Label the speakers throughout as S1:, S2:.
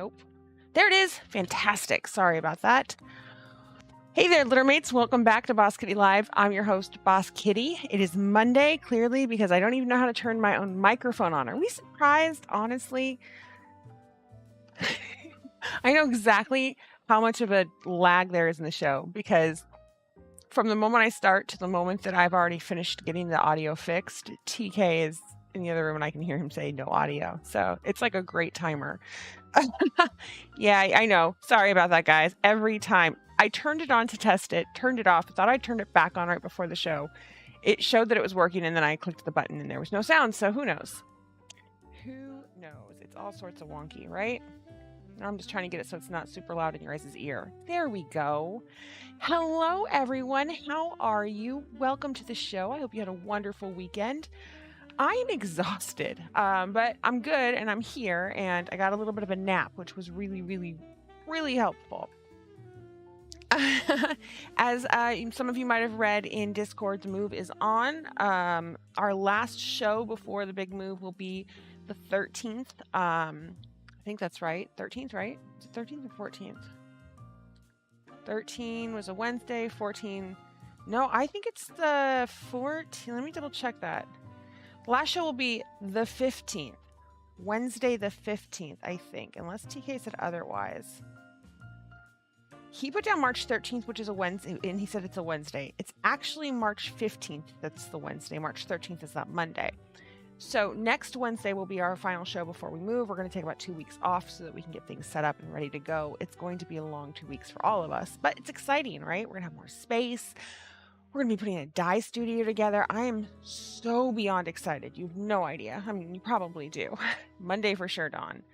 S1: Nope. There it is. Fantastic. Sorry about that. Hey there, littermates. Welcome back to Boss Kitty Live. I'm your host, Boss Kitty. It is Monday, clearly, because I don't even know how to turn my own microphone on. Are we surprised, honestly? I know exactly how much of a lag there is in the show, because from the moment I start to the moment that I've already finished getting the audio fixed, TK is in the other room and I can hear him say no audio. So it's like a great timer. Yeah, I know. Sorry about that, guys. Every time I turned it on to test it, turned it off, thought I turned it back on right before the show. It showed that it was working, and then I clicked the button and there was no sound. So who knows? Who knows? It's all sorts of wonky, right? I'm just trying to get it so it's not super loud in your guys' ear. There we go. Hello, everyone. How are you? Welcome to the show. I hope you had a wonderful weekend. I'm exhausted, but I'm good and I'm here, and I got a little bit of a nap, which was really, really, really helpful. As some of you might have read in Discord, the move is on. Our last show before the big move will be the 13th. I think that's right. 13th, right? Is it 13th or 14th? 13 was a Wednesday, 14. No, I think it's the 14th. Let me double check that. The last show will be the 15th. Wednesday the 15th, I think. Unless TK said otherwise. He put down March 13th, which is a Wednesday, and he said it's a Wednesday. It's actually March 15th. That's the Wednesday. March 13th is that Monday. So next Wednesday will be our final show before we move. We're going to take about 2 weeks off so that we can get things set up and ready to go. It's going to be a long 2 weeks for all of us, but it's exciting, right? We're going to have more space. We're going to be putting a dye studio together. I am so beyond excited. You have no idea. I mean, you probably do. Monday for sure, Dawn.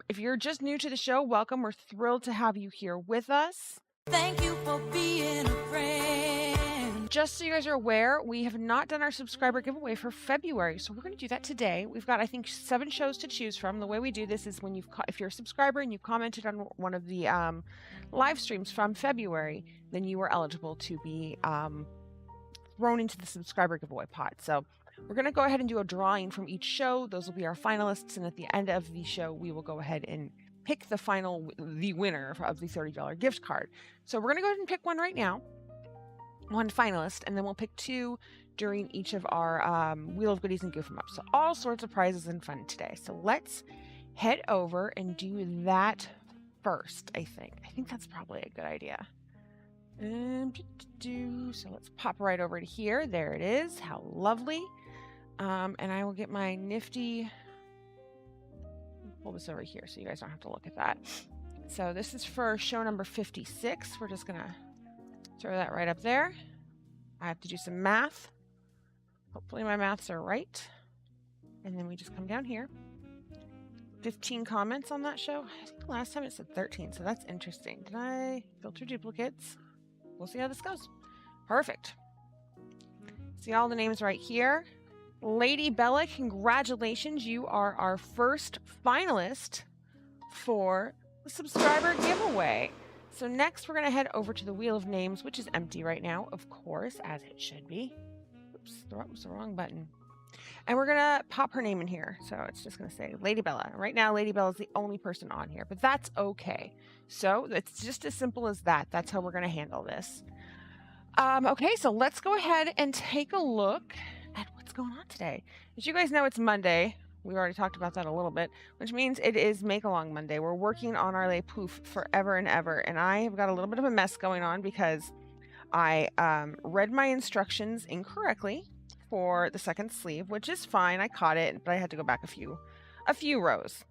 S1: If you're just new to the show, welcome. We're thrilled to have you here with us.
S2: Thank you for being a friend.
S1: Just so you guys are aware, we have not done our subscriber giveaway for February, so we're going to do that today. We've got, I think, 7 shows to choose from. The way we do this is when if you're a subscriber and you've commented on one of the live streams from February, then you are eligible to be thrown into the subscriber giveaway pot. So we're going to go ahead and do a drawing from each show. Those will be our finalists, and at the end of the show, we will go ahead and pick the winner of the $30 gift card. So we're going to go ahead and pick one right now. One finalist, and then we'll pick 2 during each of our Wheel of Goodies and Goof 'em Up. So all sorts of prizes and fun today. So let's head over and do that first, I think. I think that's probably a good idea. So let's pop right over to here. There it is. How lovely. And I will get my nifty... Pull this over here so you guys don't have to look at that. So this is for show number 56. We're just going to throw that right up there. I have to do some math. Hopefully my maths are right. And then we just come down here. 15 comments on that show. I think last time it said 13, so that's interesting. Did I filter duplicates? We'll see how this goes. Perfect. See all the names right here. Lady Bella, congratulations. You are our first finalist for the subscriber giveaway. So next, we're going to head over to the Wheel of Names, which is empty right now, of course, as it should be. Oops, that was the wrong button. And we're going to pop her name in here. So it's just going to say Lady Bella. Right now, Lady Bella is the only person on here, but that's okay. So it's just as simple as that. That's how we're going to handle this. Okay, so let's go ahead and take a look at what's going on today. As you guys know, it's Monday. We already talked about that a little bit, which means it is Make-Along Monday. We're working on our lay poof forever and ever, and I have got a little bit of a mess going on because I read my instructions incorrectly for the second sleeve, which is fine. I caught it, but I had to go back a few rows.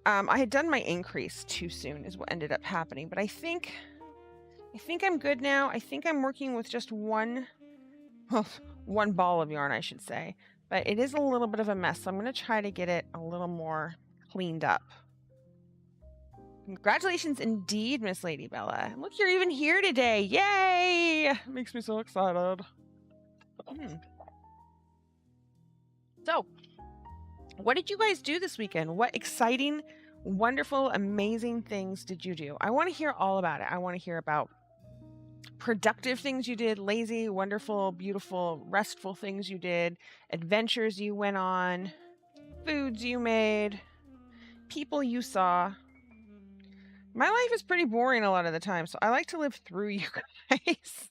S1: I had done my increase too soon is what ended up happening, but I think I'm good now. I think I'm working with just one ball of yarn, I should say. But it is a little bit of a mess, so I'm going to try to get it a little more cleaned up. Congratulations indeed, Miss Lady Bella. Look, you're even here today. Yay! It makes me so excited. So, what did you guys do this weekend? What exciting, wonderful, amazing things did you do? I want to hear all about it. I want to hear about productive things you did, lazy, wonderful, beautiful, restful things you did, adventures you went on, foods you made, people you saw. My life is pretty boring a lot of the time, so I like to live through you guys.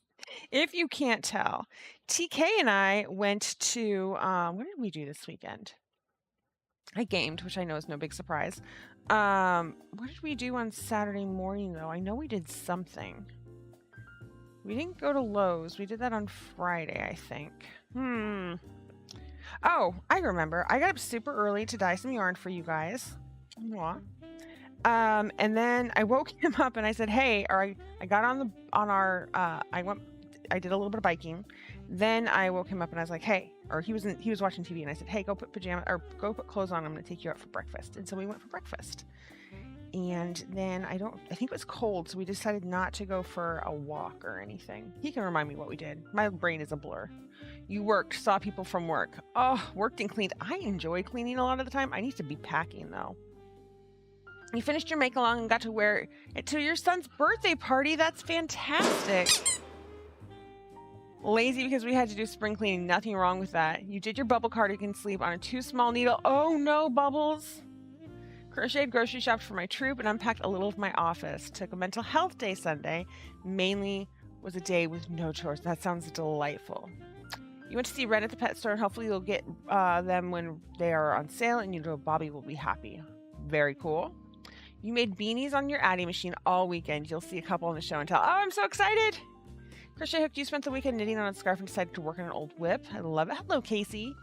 S1: If you can't tell, TK and I went to, what did we do this weekend? I gamed, which I know is no big surprise. What did we do on Saturday morning, though? I know we did something. We didn't go to Lowe's. We did that on Friday, I think. Oh, I remember. I got up super early to dye some yarn for you guys. Mwah. And then I woke him up and I said, hey, or I got on our, I did a little bit of biking. Then I woke him up and I was like, hey, or he was watching TV and I said, hey, go put clothes on. I'm going to take you out for breakfast. And so we went for breakfast. And then I think it was cold. So we decided not to go for a walk or anything. He can remind me what we did. My brain is a blur. You worked, saw people from work. Oh, worked and cleaned. I enjoy cleaning a lot of the time. I need to be packing though. You finished your make along and got to wear it to your son's birthday party. That's fantastic. Lazy because we had to do spring cleaning. Nothing wrong with that. You did your bubble cardigan sleeve on a too small needle. Oh no, Bubbles. Crocheted, grocery shopped for my troop, and unpacked a little of my office. Took a mental health day Sunday. Mainly was a day with no chores. That sounds delightful. You went to see Red at the pet store, and hopefully you'll get them when they are on sale, and you know Bobby will be happy. Very cool. You made beanies on your Addy machine all weekend. You'll see a couple on the show and tell. Oh, I'm so excited. Crochet Hook, you spent the weekend knitting on a scarf and decided to work on an old whip. I love it. Hello, Casey.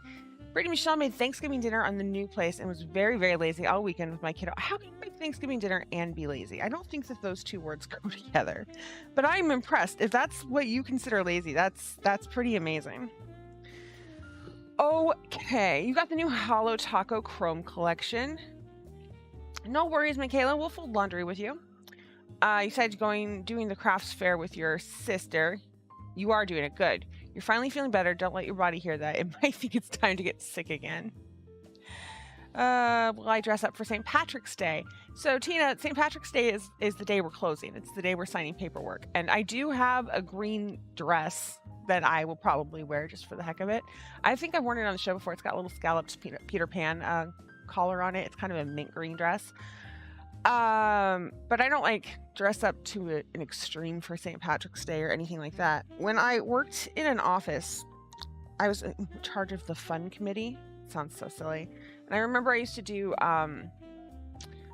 S1: Brady Michelle made Thanksgiving dinner on the new place and was very, very lazy all weekend with my kiddo. How can you make Thanksgiving dinner and be lazy? I don't think that those two words go together. But I'm impressed. If that's what you consider lazy, that's pretty amazing. Okay, you got the new Hollow Taco Chrome collection. No worries, Michaela. We'll fold laundry with you. You decided doing the crafts fair with your sister. You are doing it. Good. You're finally feeling better. Don't let your body hear that. It might think it's time to get sick again. Will I dress up for St. Patrick's Day? So, Tina, St. Patrick's Day is the day we're closing. It's the day we're signing paperwork. And I do have a green dress that I will probably wear just for the heck of it. I think I've worn it on the show before. It's got a little scalloped Peter Pan collar on it. It's kind of a mint green dress. But I don't like dress up to an extreme for St. Patrick's Day or anything like that. When I worked in an office, I was in charge of the fun committee. Sounds so silly. And I remember I used to do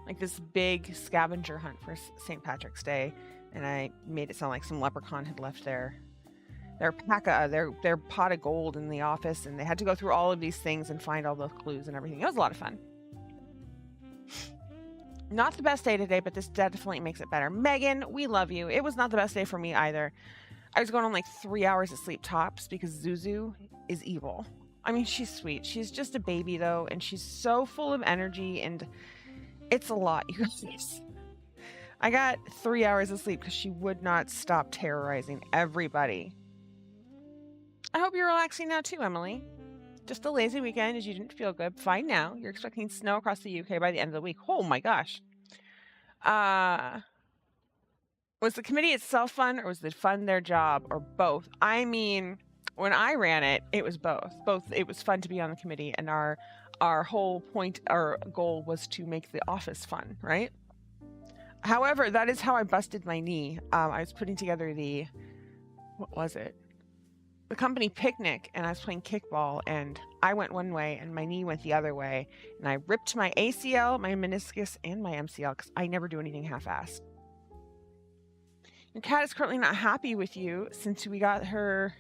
S1: like this big scavenger hunt for St. Patrick's Day, and I made it sound like some leprechaun had left their pot of gold in the office, and they had to go through all of these things and find all the clues and everything. It was a lot of fun. Not the best day today, but this definitely makes it better. Megan, we love you. It was not the best day for me either. I was going on like 3 hours of sleep tops because Zuzu is evil. I mean, she's sweet. She's just a baby though, and she's so full of energy, and it's a lot, you guys. I got 3 hours of sleep because she would not stop terrorizing everybody. I hope you're relaxing now too, Emily. Just a lazy weekend as you didn't feel good. Fine now. You're expecting snow across the UK by the end of the week. Oh my gosh. Was the committee itself fun, or was the fun their job, or both? I mean, when I ran it, it was both. It was fun to be on the committee, and our whole point, our goal was to make the office fun, right? However, that is how I busted my knee. I was putting together what was it? The company picnic, and I was playing kickball, and I went one way and my knee went the other way, and I ripped my ACL, my meniscus, and my MCL because I never do anything half-assed. Your cat is currently not happy with you since we got her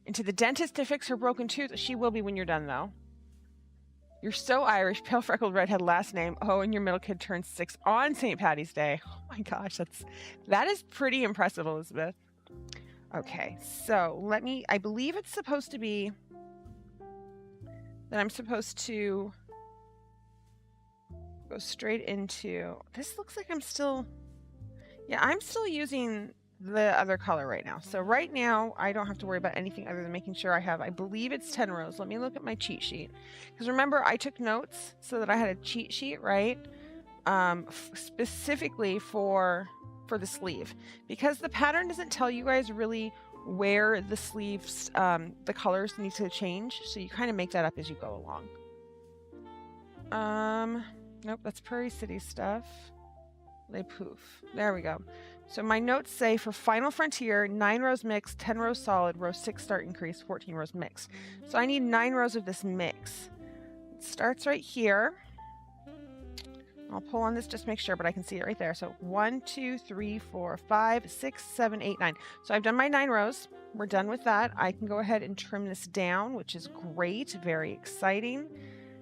S1: into the dentist to fix her broken tooth. She will be when you're done, though. You're so Irish, pale freckled redhead last name. Oh, and your middle kid turns 6 on St. Patty's Day. Oh my gosh, that is pretty impressive, Elizabeth. Okay, so I believe it's supposed to be that I'm supposed to go straight into, this looks like I'm still using the other color right now. So right now, I don't have to worry about anything other than making sure I believe it's 10 rows. Let me look at my cheat sheet. Because remember, I took notes so that I had a cheat sheet, right? Specifically for the sleeve, because the pattern doesn't tell you guys really where the sleeves, the colors need to change, so you kind of make that up as you go along. Nope, that's Prairie City stuff. Le Pouf. There we go. So my notes say for Final Frontier, 9 rows mix, 10 rows solid, row 6 start increase, 14 rows mix. So I need 9 rows of this mix. It starts right here. I'll pull on this just to make sure, but I can see it right there. So 1, 2, 3, 4, 5, 6, 7, 8, 9. So I've done my 9 rows. We're done with that. I can go ahead and trim this down, which is great. Very exciting.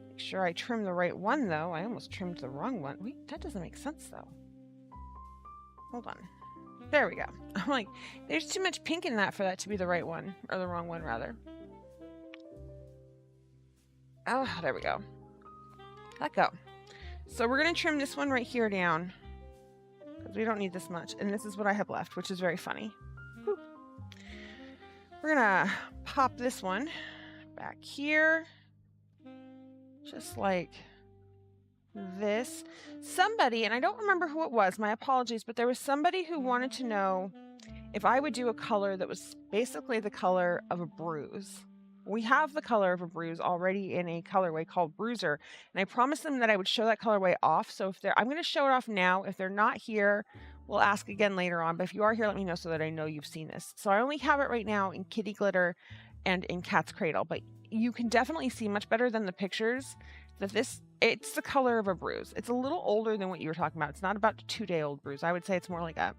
S1: Make sure I trim the right one, though. I almost trimmed the wrong one. Wait, that doesn't make sense, though. Hold on. There we go. I'm like, there's too much pink in that for that to be the right one, or the wrong one, rather. Oh, there we go. Let go. So we're going to trim this one right here down, because we don't need this much. And this is what I have left, which is very funny. Whew. We're going to pop this one back here, just like this. Somebody, and I don't remember who it was, my apologies, but there was somebody who wanted to know if I would do a color that was basically the color of a bruise. We have the color of a bruise already in a colorway called Bruiser, and I promised them that I would show that colorway off. So if they're, I'm going to show it off now. If they're not here, we'll ask again later on. But if you are here, let me know so that I know you've seen this. So I only have it right now in Kitty Glitter and in Cat's Cradle, but you can definitely see much better than the pictures that it's the color of a bruise. It's a little older than what you were talking about. It's not about a 2-day-old bruise. I would say it's more like a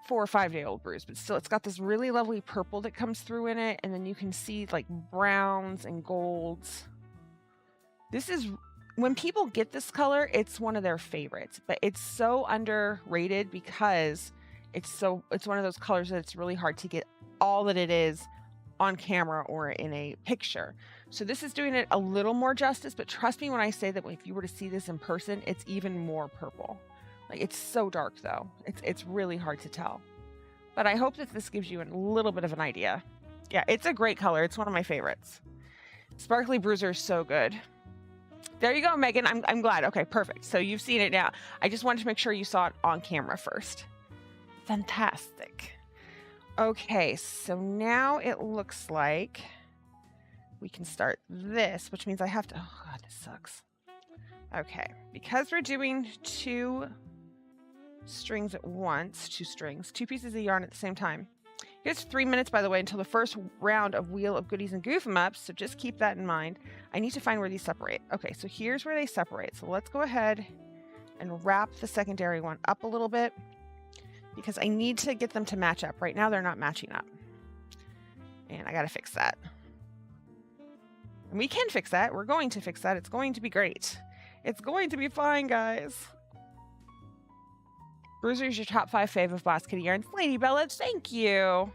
S1: 4 or 5-day-old bruise, but still it's got this really lovely purple that comes through in it, and then you can see like browns and golds. This is, when people get this color, it's one of their favorites, but it's so underrated because it's one of those colors that it's really hard to get all that it is on camera or in a picture. So this is doing it a little more justice, but trust me when I say that if you were to see this in person, it's even more purple. Like, it's so dark though. It's really hard to tell. But I hope that this gives you a little bit of an idea. Yeah, it's a great color. It's one of my favorites. Sparkly Bruiser is so good. There you go, Megan. I'm glad. Okay, perfect. So you've seen it now. I just wanted to make sure you saw it on camera first. Fantastic. Okay, so now it looks like we can start this, which means I have to, oh God, this sucks. Okay, because we're doing 2 strings at once, 2 pieces of yarn at the same time. Here's 3 minutes, by the way, until the first round of Wheel of Goodies and Goof 'em Ups, so just keep that in mind. I need to find where these separate. Okay, so here's where they separate. So let's go ahead and wrap the secondary one up a little bit, because I need to get them to match up. Right now, they're not matching up. And I got to fix that. And we can fix that. We're going to fix that. It's going to be great. It's going to be fine, guys. Bruiser is your top 5 fave of Boss Kitty yarns. Lady Bella, thank you.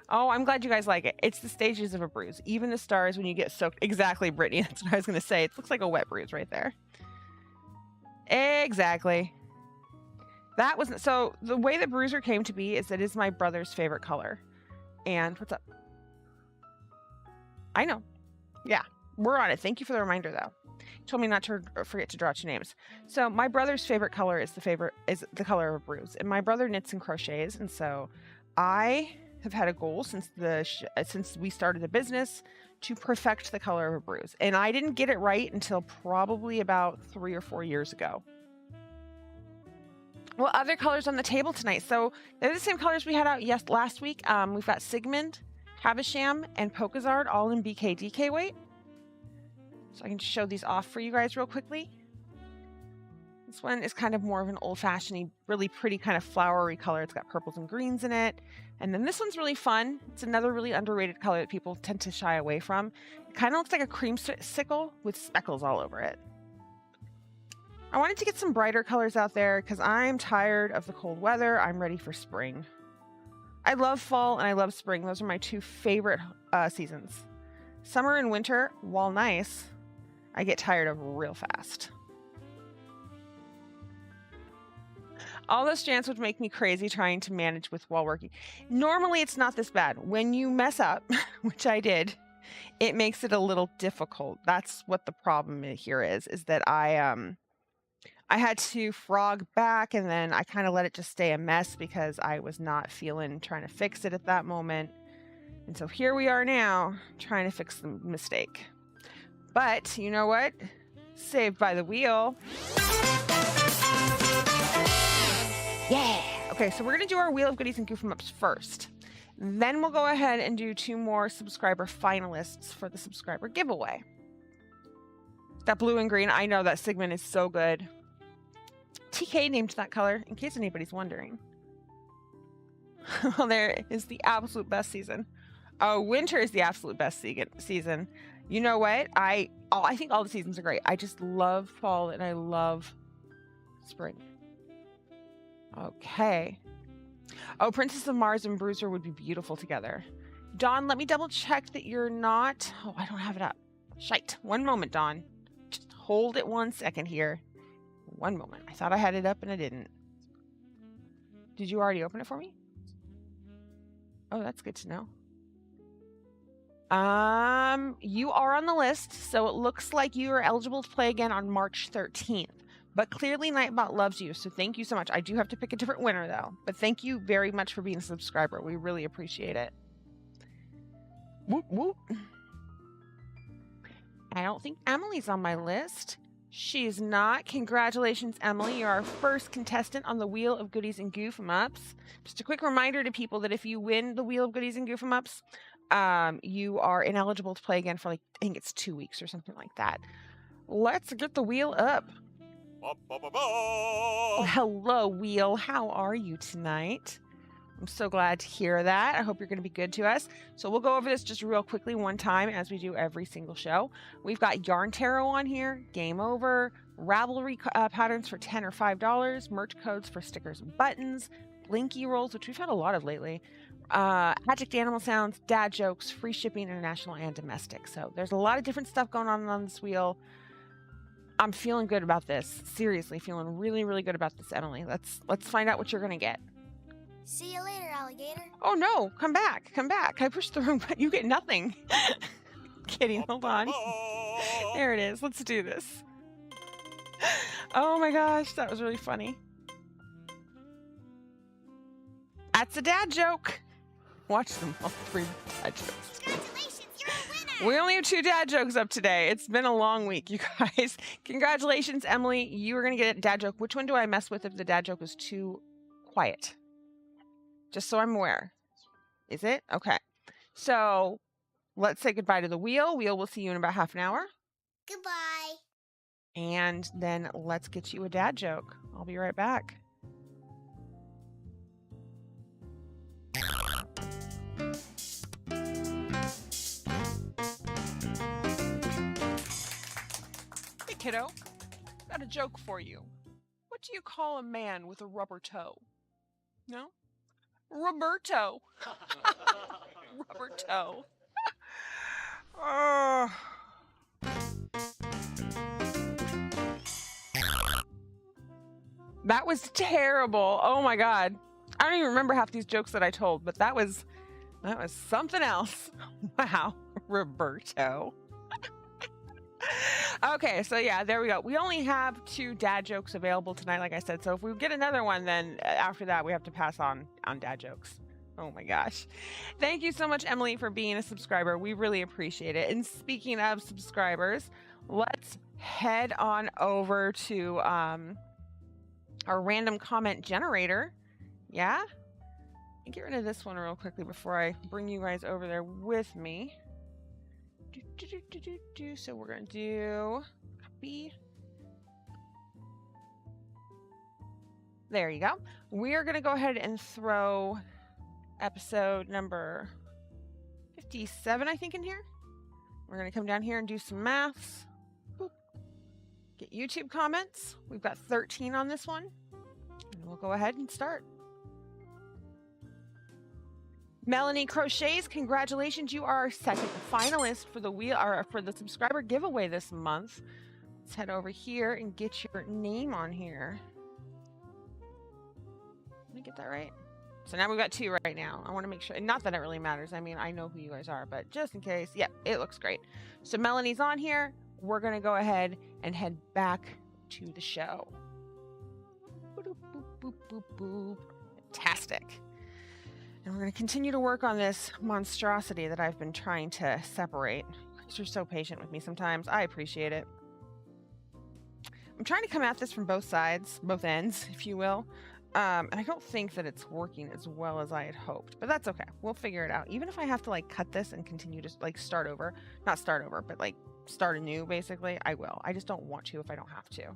S1: Oh, I'm glad you guys like it. It's the stages of a bruise. Even the stars when you get soaked. Exactly, Brittany. That's what I was going to say. It looks like a wet bruise right there. Exactly. That wasn't, so the way the Bruiser came to be is it is my brother's favorite color. And what's up? I know. Yeah, we're on it. Thank you for the reminder, though. You told me not to forget to draw 2 names. So my brother's favorite color is the color of a bruise, and my brother knits and crochets, and so I have had a goal since we started the business to perfect the color of a bruise, and I didn't get it right until probably about 3 or 4 years ago. Well, other colors on the table tonight. So they're the same colors we had out last week. We've got Sigmund, Havisham, and Pokazard all in BKDK weight. So I can show these off for you guys real quickly. This one is kind of more of an old-fashioned, really pretty kind of flowery color. It's got purples and greens in it. And then this one's really fun. It's another really underrated color that people tend to shy away from. It kind of looks like a creamsicle with speckles all over it. I wanted to get some brighter colors out there because I'm tired of the cold weather. I'm ready for spring. I love fall and I love spring. Those are my 2 favorite seasons. Summer and winter, while nice, I get tired of real fast. All those strands would make me crazy trying to manage with while working. Normally it's not this bad. When you mess up, which I did, it makes it a little difficult. That's what the problem here is that I had to frog back, and then I kind of let it just stay a mess because I was not feeling trying to fix it at that moment. And so here we are now trying to fix the mistake. But you know what? Saved by the wheel. Yeah. Okay, so we're going to do our Wheel of Goodies and Goof 'em Ups first. Then we'll go ahead and do 2 more subscriber finalists for the subscriber giveaway. That blue and green, I know that Sigmund is so good. TK named that color, in case anybody's wondering. Well, there is the absolute best season. Oh, winter is the absolute best season. You know what? I think all the seasons are great. I just love fall and I love spring. Okay. Oh, Princess of Mars and Bruiser would be beautiful together. Dawn, let me double check that you're not... Oh, I don't have it up. Shite. One moment, Dawn. Just hold it 1 second here. One moment. I thought I had it up and I didn't. Did you already open it for me? Oh, that's good to know. You are on the list, so it looks like you are eligible to play again on March 13th. But clearly Nightbot loves you, so thank you so much. I do have to pick a different winner, though. But thank you very much for being a subscriber. We really appreciate it. Whoop, whoop. I don't think Emily's on my list. She's not. Congratulations, Emily. You're our first contestant on the Wheel of Goodies and Goof 'em Ups. Just a quick reminder to people that if you win the Wheel of Goodies and Goof 'em Ups, you are ineligible to play again for, like, I think it's 2 weeks or something like that. Let's get the wheel up. Well, hello, Wheel. How are you tonight? I'm so glad to hear that. I hope you're going to be good to us. So we'll go over this just real quickly one time as we do every single show. We've got Yarn Tarot on here, Game Over, Ravelry patterns for $10 or $5, merch codes for stickers and buttons, Blinky rolls, which we've had a lot of lately, Adject Animal Sounds, dad jokes, free shipping, international and domestic. So there's a lot of different stuff going on this wheel. I'm feeling good about this. Seriously, feeling really, really good about this, Emily. Let's find out what you're gonna get.
S3: See you later, alligator.
S1: Oh no, come back, come back. I pushed the wrong button. You get nothing. Kidding, hold on. There it is. Let's do this. Oh my gosh, that was really funny. That's a dad joke. Watch them all 3 dad jokes.
S3: Congratulations, you're a winner.
S1: We only have 2 dad jokes up today. It's been a long week, you guys. Congratulations, Emily. You are going to get a dad joke. Which one do I mess with if the dad joke is too quiet? Just so I'm aware. Is it? Okay. So let's say goodbye to the wheel. Wheel, we'll see you in about half an hour.
S3: Goodbye.
S1: And then let's get you a dad joke. I'll be right back. Hey, kiddo. Got a joke for you. What do you call a man with a rubber toe? No? Roberto. Rubber toe. Oh. That was terrible. Oh my God. I don't even remember half these jokes that I told, but that was something else. Wow. Roberto. Okay, so yeah, there we go. We only have 2 dad jokes available tonight, like I said. So if we get another one, then after that, we have to pass on dad jokes. Oh my gosh. Thank you so much, Emily, for being a subscriber. We really appreciate it. And speaking of subscribers, let's head on over to our random comment generator. Yeah? Let me get rid of this one real quickly before I bring you guys over there with me. So we're going to do copy. There you go. We are going to go ahead and throw episode number 57, I think, in here. We're going to come down here and do some maths. Boop. Get YouTube comments. We've got 13 on this one. And we'll go ahead and start. Melanie Crochets, congratulations. You are our second finalist for the for the subscriber giveaway this month. Let's head over here and get your name on here. Let me get that right. So now we've got 2 right now. I want to make sure, not that it really matters. I mean, I know who you guys are, but just in case. Yeah, it looks great. So Melanie's on here. We're going to go ahead and head back to the show. Boop, boop, boop, boop, boop. Fantastic. And we're going to continue to work on this monstrosity that I've been trying to separate. You guys are so patient with me sometimes. I appreciate it. I'm trying to come at this from both sides, both ends, if you will. And I don't think that it's working as well as I had hoped, but that's okay. We'll figure it out. Even if I have to like cut this and continue to like start over, not start over, but like start anew, basically, I will. I just don't want to if I don't have to.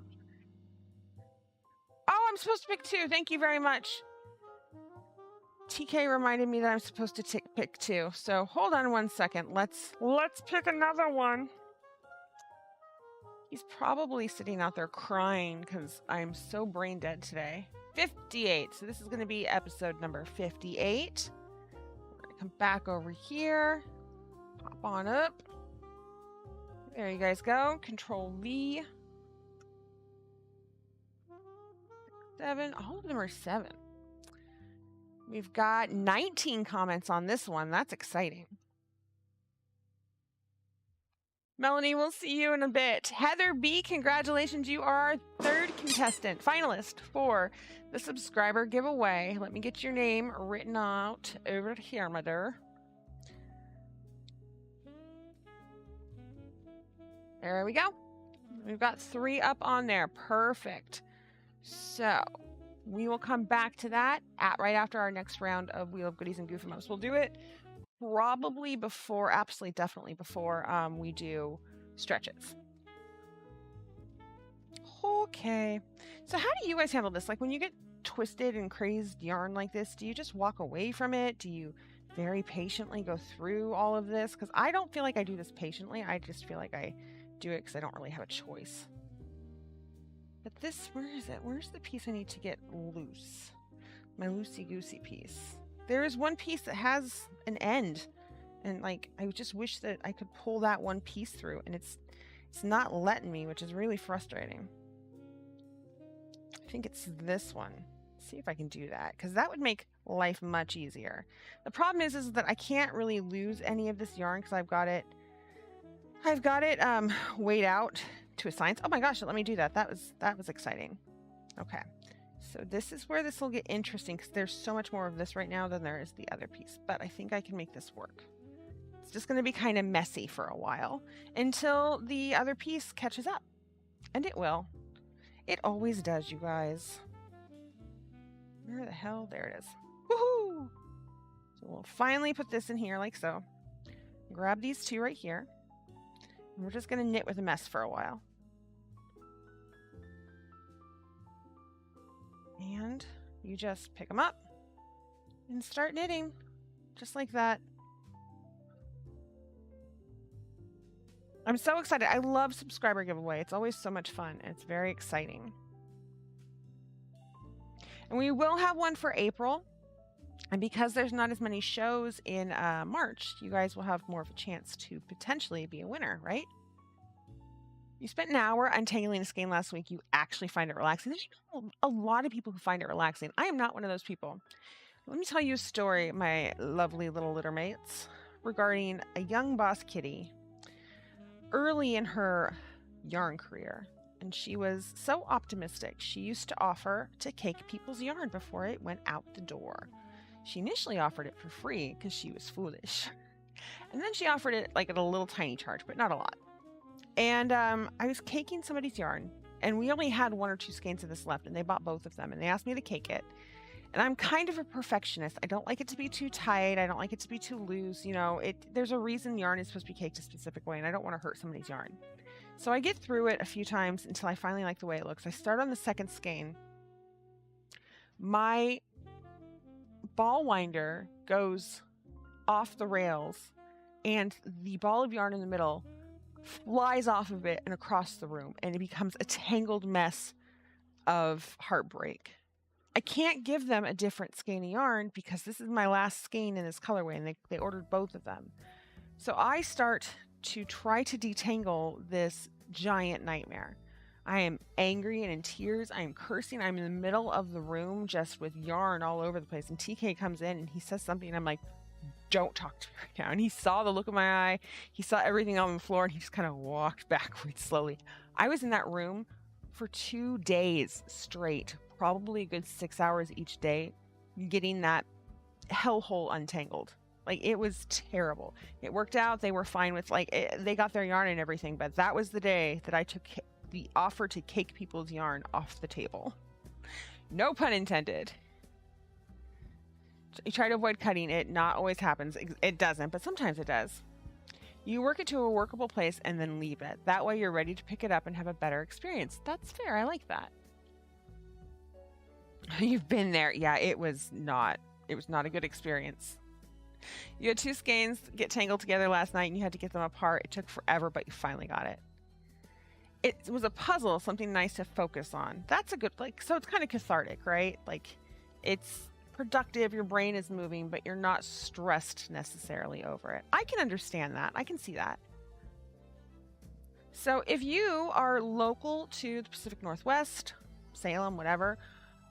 S1: Oh, I'm supposed to pick 2. Thank you very much. TK reminded me that I'm supposed to pick 2. So hold on one second. Let's pick another one. He's probably sitting out there crying because I'm so brain dead today. 58. So this is going to be episode number 58. We're going to come back over here. Pop on up. There you guys go. Control V. 7. All of them are 7. We've got 19 comments on this one. That's exciting. Melanie, we'll see you in a bit. Heather B, congratulations. You are our 3rd contestant, finalist for the subscriber giveaway. Let me get your name written out over here, mother. There we go. We've got 3 up on there. Perfect. So we will come back to that right after our next round of Wheel of Goodies and Goof 'em Ups. We'll do it probably before, absolutely definitely before we do stretches. Okay. So how do you guys handle this? Like when you get twisted and crazed yarn like this, do you just walk away from it? Do you very patiently go through all of this? Because I don't feel like I do this patiently. I just feel like I do it because I don't really have a choice. But this, where is it? Where's the piece I need to get loose? My loosey-goosey piece. There is one piece that has an end. And like, I just wish that I could pull that one piece through. And it's not letting me, which is really frustrating. I think it's this one. See if I can do that. Because that would make life much easier. The problem is that I can't really lose any of this yarn because I've got it weighed out to a science. Oh my gosh, let me do that. That was exciting. Okay. So this is where this will get interesting because there's so much more of this right now than there is the other piece. But I think I can make this work. It's just going to be kind of messy for a while until the other piece catches up. And it will. It always does, you guys. Where the hell? There it is. Woohoo! So we'll finally put this in here like so. Grab these 2 right here. And we're just going to knit with a mess for a while. And you just pick them up and start knitting just like that. I'm so excited. I love subscriber giveaway. It's always so much fun. And it's very exciting. And we will have one for April. And because there's not as many shows in March, you guys will have more of a chance to potentially be a winner, right? You spent an hour untangling a skein last week. You actually find it relaxing. There's a lot of people who find it relaxing. I am not one of those people. Let me tell you a story, my lovely little litter mates, regarding a young boss kitty early in her yarn career. And she was so optimistic. She used to offer to cake people's yarn before it went out the door. She initially offered it for free because she was foolish. And then she offered it like at a little tiny charge, but not a lot. And I was caking somebody's yarn, and we only had 1 or 2 skeins of this left, and they bought both of them, and they asked me to cake it. And I'm kind of a perfectionist. I don't like it to be too tight. I don't like it to be too loose. You know, there's a reason yarn is supposed to be caked a specific way, and I don't want to hurt somebody's yarn. So I get through it a few times until I finally like the way it looks. I start on the 2nd skein. My ball winder goes off the rails, and the ball of yarn in the middle flies off of it and across the room, and it becomes a tangled mess of heartbreak. I can't give them a different skein of yarn because this is my last skein in this colorway, and they ordered both of them. So I start to try to detangle this giant nightmare. I am angry and in tears. I am cursing. I'm in the middle of the room just with yarn all over the place, and TK comes in and he says something, and I'm like, don't talk to me right now. And he saw the look of my eye. He saw everything on the floor, and he just kind of walked backwards slowly. I was in that room for 2 days straight, probably a good 6 hours each day, getting that hellhole untangled. Like, it was terrible. It worked out. They were fine with, they got their yarn and everything, but that was the day that I took the offer to cake people's yarn off the table. No pun intended. You try to avoid cutting it. Not always happens. It doesn't, but sometimes it does. You work it to a workable place and then leave it. That way you're ready to pick it up and have a better experience. That's fair. I like that. You've been there. Yeah, it was not a good experience. You had two skeins get tangled together last night and you had to get them apart. It took forever, but you finally got it. It was a puzzle, something nice to focus on. That's a good, like, so it's kind of cathartic, right? Like, it's productive, your brain is moving, but you're not stressed necessarily over it. I can understand that. I can see that. So if you are local to the Pacific Northwest, Salem, whatever,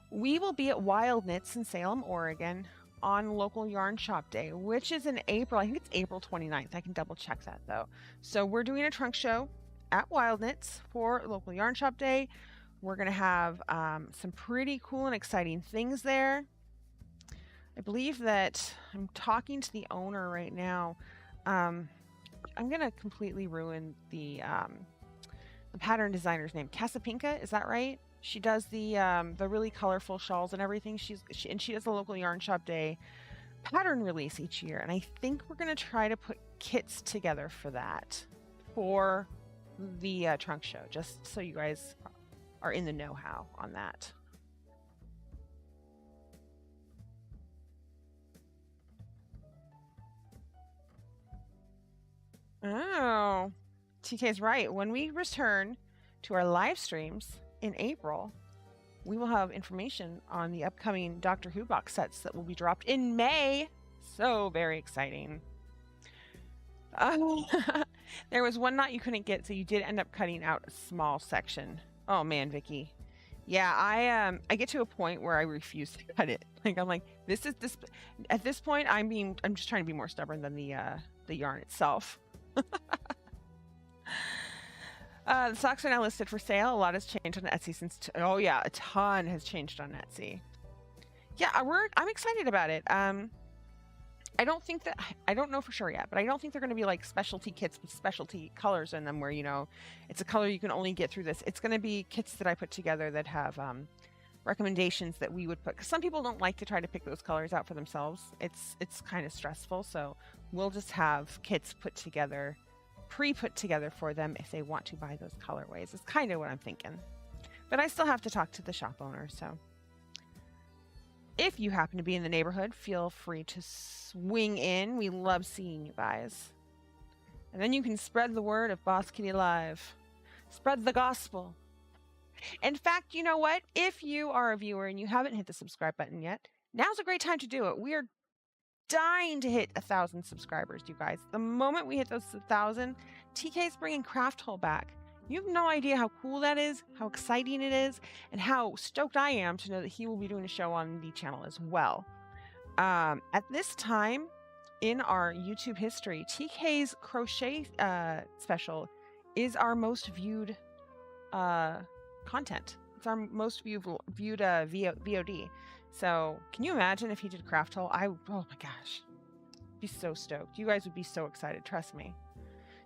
S1: we will be at Wild Knits in Salem, Oregon on local yarn shop day, which is in April. I think it's April 29th. I can double check that though. So we're doing a trunk show at Wild Knits for local yarn shop day. We're going to have some pretty cool and exciting things there. I believe that I'm talking to the owner right now. I'm going to completely ruin the pattern designer's name. Casapinka, is that right? She does the really colorful shawls and everything. She does the local yarn shop day pattern release each year. And I think we're going to try to put kits together for that, for the trunk show, just so you guys are in the know-how on that. Oh, TK's right. When we return to our live streams in April, we will have information on the upcoming Doctor Who box sets that will be dropped in May. So very exciting. There was one knot you couldn't get, so you did end up cutting out a small section. Oh man, Vicky. Yeah, I get to a point where I refuse to cut it. Like I'm like, this. At this point, I'm just trying to be more stubborn than the yarn itself. The socks are now listed for sale. A lot has changed on Etsy since. Oh yeah, a ton has changed on Etsy. Yeah, I'm excited about it. I don't know for sure yet, but I don't think they're going to be like specialty kits with specialty colors in them where, you know, it's a color you can only get through this. It's going to be kits that I put together that have recommendations that we would put, because some people don't like to try to pick those colors out for themselves. It's kind of stressful, so we'll just have kits put together, pre-put together for them if they want to buy those colorways. It's kind of what I'm thinking, but I still have to talk to the shop owner. So if you happen to be in the neighborhood, feel free to swing in. We love seeing you guys. And then you can spread the word of Boss Kitty Live. Spread the gospel. In fact, you know what? If you are a viewer and you haven't hit the subscribe button yet, now's a great time to do it. We are dying to hit 1,000 subscribers, you guys. The moment we hit those 1,000, TK's bringing Craft Hole back. You have no idea how cool that is, how exciting it is, and how stoked I am to know that he will be doing a show on the channel as well. At this time in our YouTube history, TK's crochet special is our most viewed content. It's our most viewed VOD. So can you imagine if he did Craft Hole? Oh my gosh, be so stoked. You guys would be so excited, trust me.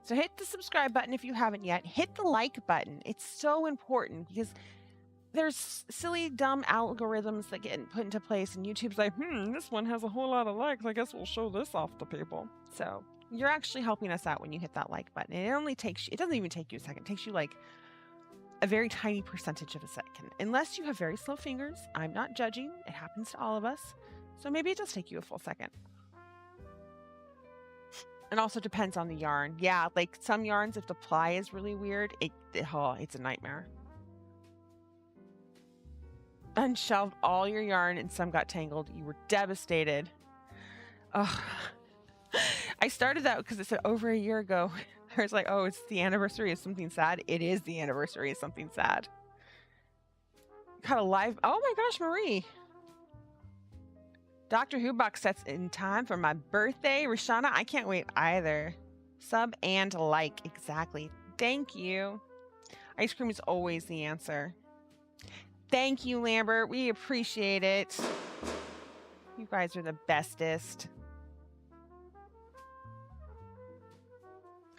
S1: So hit the subscribe button if you haven't yet. Hit the like button. It's so important because there's silly, dumb algorithms that get put into place, and YouTube's like, this one has a whole lot of likes. I guess we'll show this off to people. So you're actually helping us out when you hit that like button. It doesn't even take you a second. It takes you like a very tiny percentage of a second. Unless you have very slow fingers. I'm not judging. It happens to all of us. So maybe it does take you a full second. It also depends on the yarn. Yeah, like some yarns, if the ply is really weird, it's a nightmare. Unshelved all your yarn and some got tangled. You were devastated. Oh, I started that because it said over a year ago. I was like, oh, it's the anniversary of something sad. It is the anniversary of something sad. Got a live. Oh my gosh, Marie. Doctor Who box sets in time for my birthday. Rashana, I can't wait either. Sub and like. Exactly. Thank you. Ice cream is always the answer. Thank you, Lambert. We appreciate it. You guys are the bestest.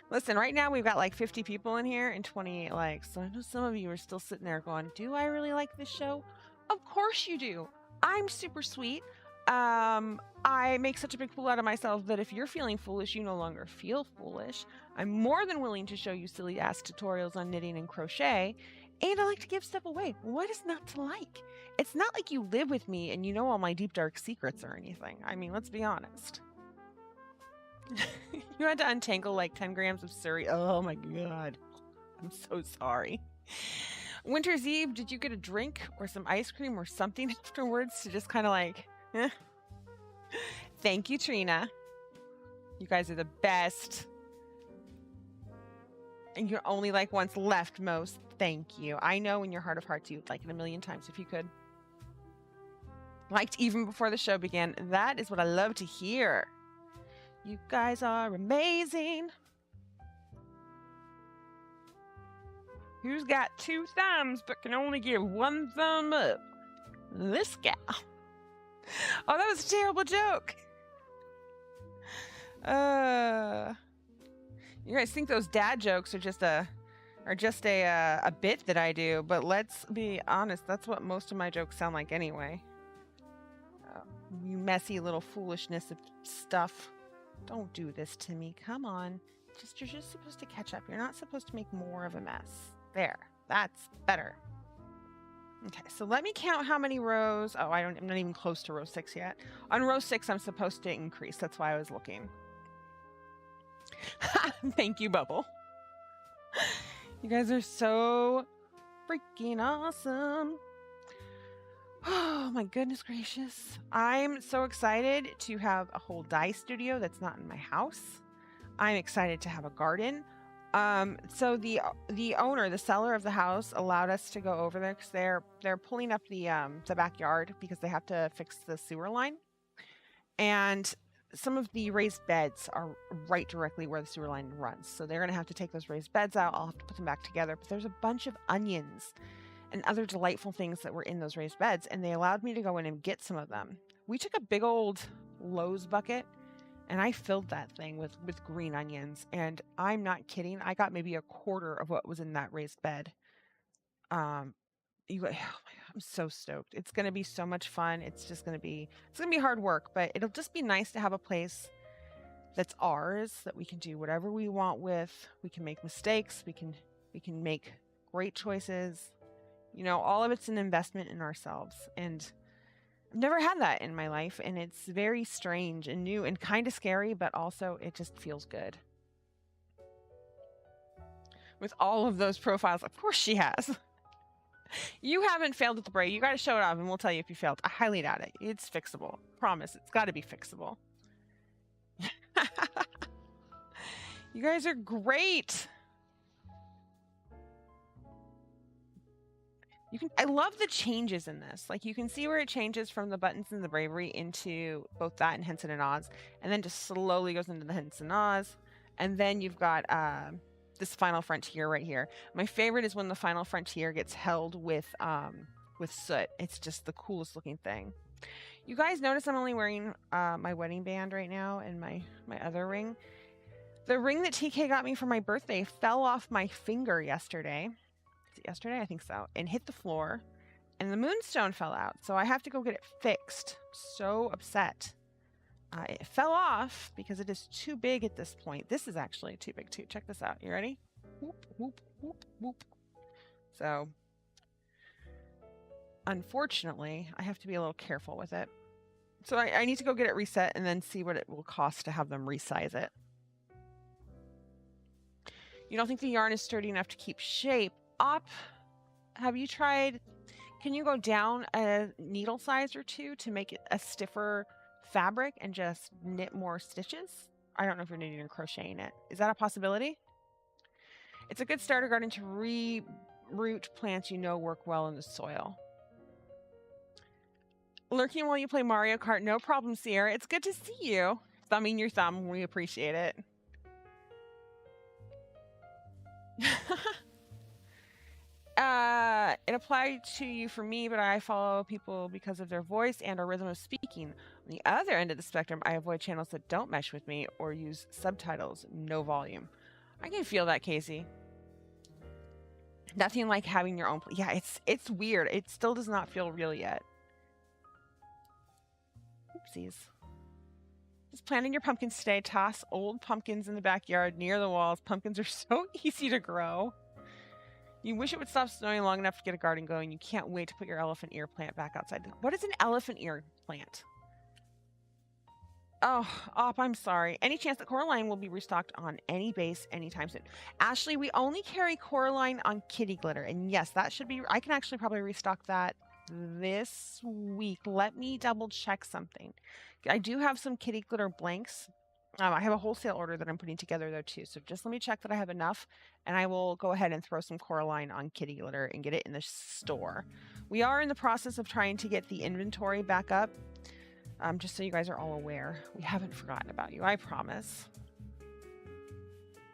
S1: Listen, right now we've got like 50 people in here and 28 likes. So I know some of you are still sitting there going, do I really like this show? Of course you do. I'm super sweet. I make such a big fool out of myself that if you're feeling foolish, you no longer feel foolish. I'm more than willing to show you silly ass tutorials on knitting and crochet, and I like to give stuff away. What is not to like? It's not like you live with me and you know all my deep dark secrets or anything. I mean, let's be honest. You had to untangle like 10 grams of Surrey. Oh my god. I'm so sorry. Winter's Eve, did you get a drink or some ice cream or something afterwards to just kind of like, eh? Thank you, Trina. You guys are the best. And you're only like once left, most. Thank you. I know in your heart of hearts you'd like it a million times if you could. Liked even before the show began. That is what I love to hear. You guys are amazing. Who's got 2 thumbs but can only give 1 thumb up? This gal. Oh, that was a terrible joke. You guys think those dad jokes are just a bit that I do, but let's be honest, that's what most of my jokes sound like anyway. You messy little foolishness of stuff. Don't do this to me. Come on. You're just supposed to catch up. You're not supposed to make more of a mess. There. That's better. Okay, so let me count how many rows. Oh, I'm not even close to row 6 yet. On row 6, I'm supposed to increase. That's why I was looking. Thank you, Bubble. You guys are so freaking awesome. Oh my goodness gracious. I'm so excited to have a whole dye studio that's not in my house. I'm excited to have a garden. So the owner, the seller of the house, allowed us to go over there because they're pulling up the backyard because they have to fix the sewer line. And some of the raised beds are right directly where the sewer line runs. So they're going to have to take those raised beds out. I'll have to put them back together. But there's a bunch of onions and other delightful things that were in those raised beds, and they allowed me to go in and get some of them. We took a big old Lowe's bucket, and I filled that thing with green onions, and I'm not kidding. I got maybe a quarter of what was in that raised bed. Oh my God, I'm so stoked. It's going to be so much fun. It's going to be hard work, but it'll just be nice to have a place that's ours, that we can do whatever we want with. We can make mistakes. We can make great choices. You know, all of it's an investment in ourselves. And I've never had that in my life. And it's very strange and new and kind of scary, but also it just feels good. With all of those profiles, of course she has. You haven't failed at the braid. You got to show it off and we'll tell you if you failed. I highly doubt it. It's fixable. Promise. It's got to be fixable. You guys are great. I love the changes in this. Like, you can see where it changes from the buttons and the bravery into both that and Henson and Oz, and then just slowly goes into the Henson and Oz, and then you've got this final frontier right here. My favorite is when the final frontier gets held with soot. It's just the coolest looking thing. You guys notice I'm only wearing my wedding band right now and my other ring. The ring that TK got me for my birthday fell off my finger yesterday. Yesterday, I think so, and hit the floor, and the moonstone fell out, so I have to go get it fixed. So upset. It fell off because it is too big at this point. This is actually too big too. Check this out. You ready? Whoop, whoop, whoop, whoop. So unfortunately, I have to be a little careful with it. So I need to go get it reset and then see what it will cost to have them resize it. You don't think the yarn is sturdy enough to keep shape up? Have you tried? Can you go down a needle size or two to make it a stiffer fabric and just knit more stitches? I don't know if you're knitting or crocheting it. Is that a possibility? It's a good starter garden to re-root plants you know work well in the soil. Lurking while you play Mario Kart, no problem, Sierra. It's good to see you. Thumbing your thumb, we appreciate it. It applied to you for me, but I follow people because of their voice and or rhythm of speaking. On the other end of the spectrum, I avoid channels that don't mesh with me or use subtitles, no volume. I can feel that, Casey. Nothing like having your own. Yeah, it's weird. It still does not feel real yet. Oopsies. Just planting your pumpkins today. Toss old pumpkins in the backyard near the walls. Pumpkins are so easy to grow. You wish it would stop snowing long enough to get a garden going. You can't wait to put your elephant ear plant back outside. What is an elephant ear plant? Oh, Op, I'm sorry. Any chance that Coraline will be restocked on any base anytime soon? Ashley, we only carry Coraline on kitty glitter. And yes, that should be... I can actually probably restock that this week. Let me double check something. I do have some kitty glitter blanks. I have a wholesale order that I'm putting together though too. So just let me check that I have enough and I will go ahead and throw some Coraline on kitty glitter and get it in the store. We are in the process of trying to get the inventory back up. Just so you guys are all aware. We haven't forgotten about you, I promise.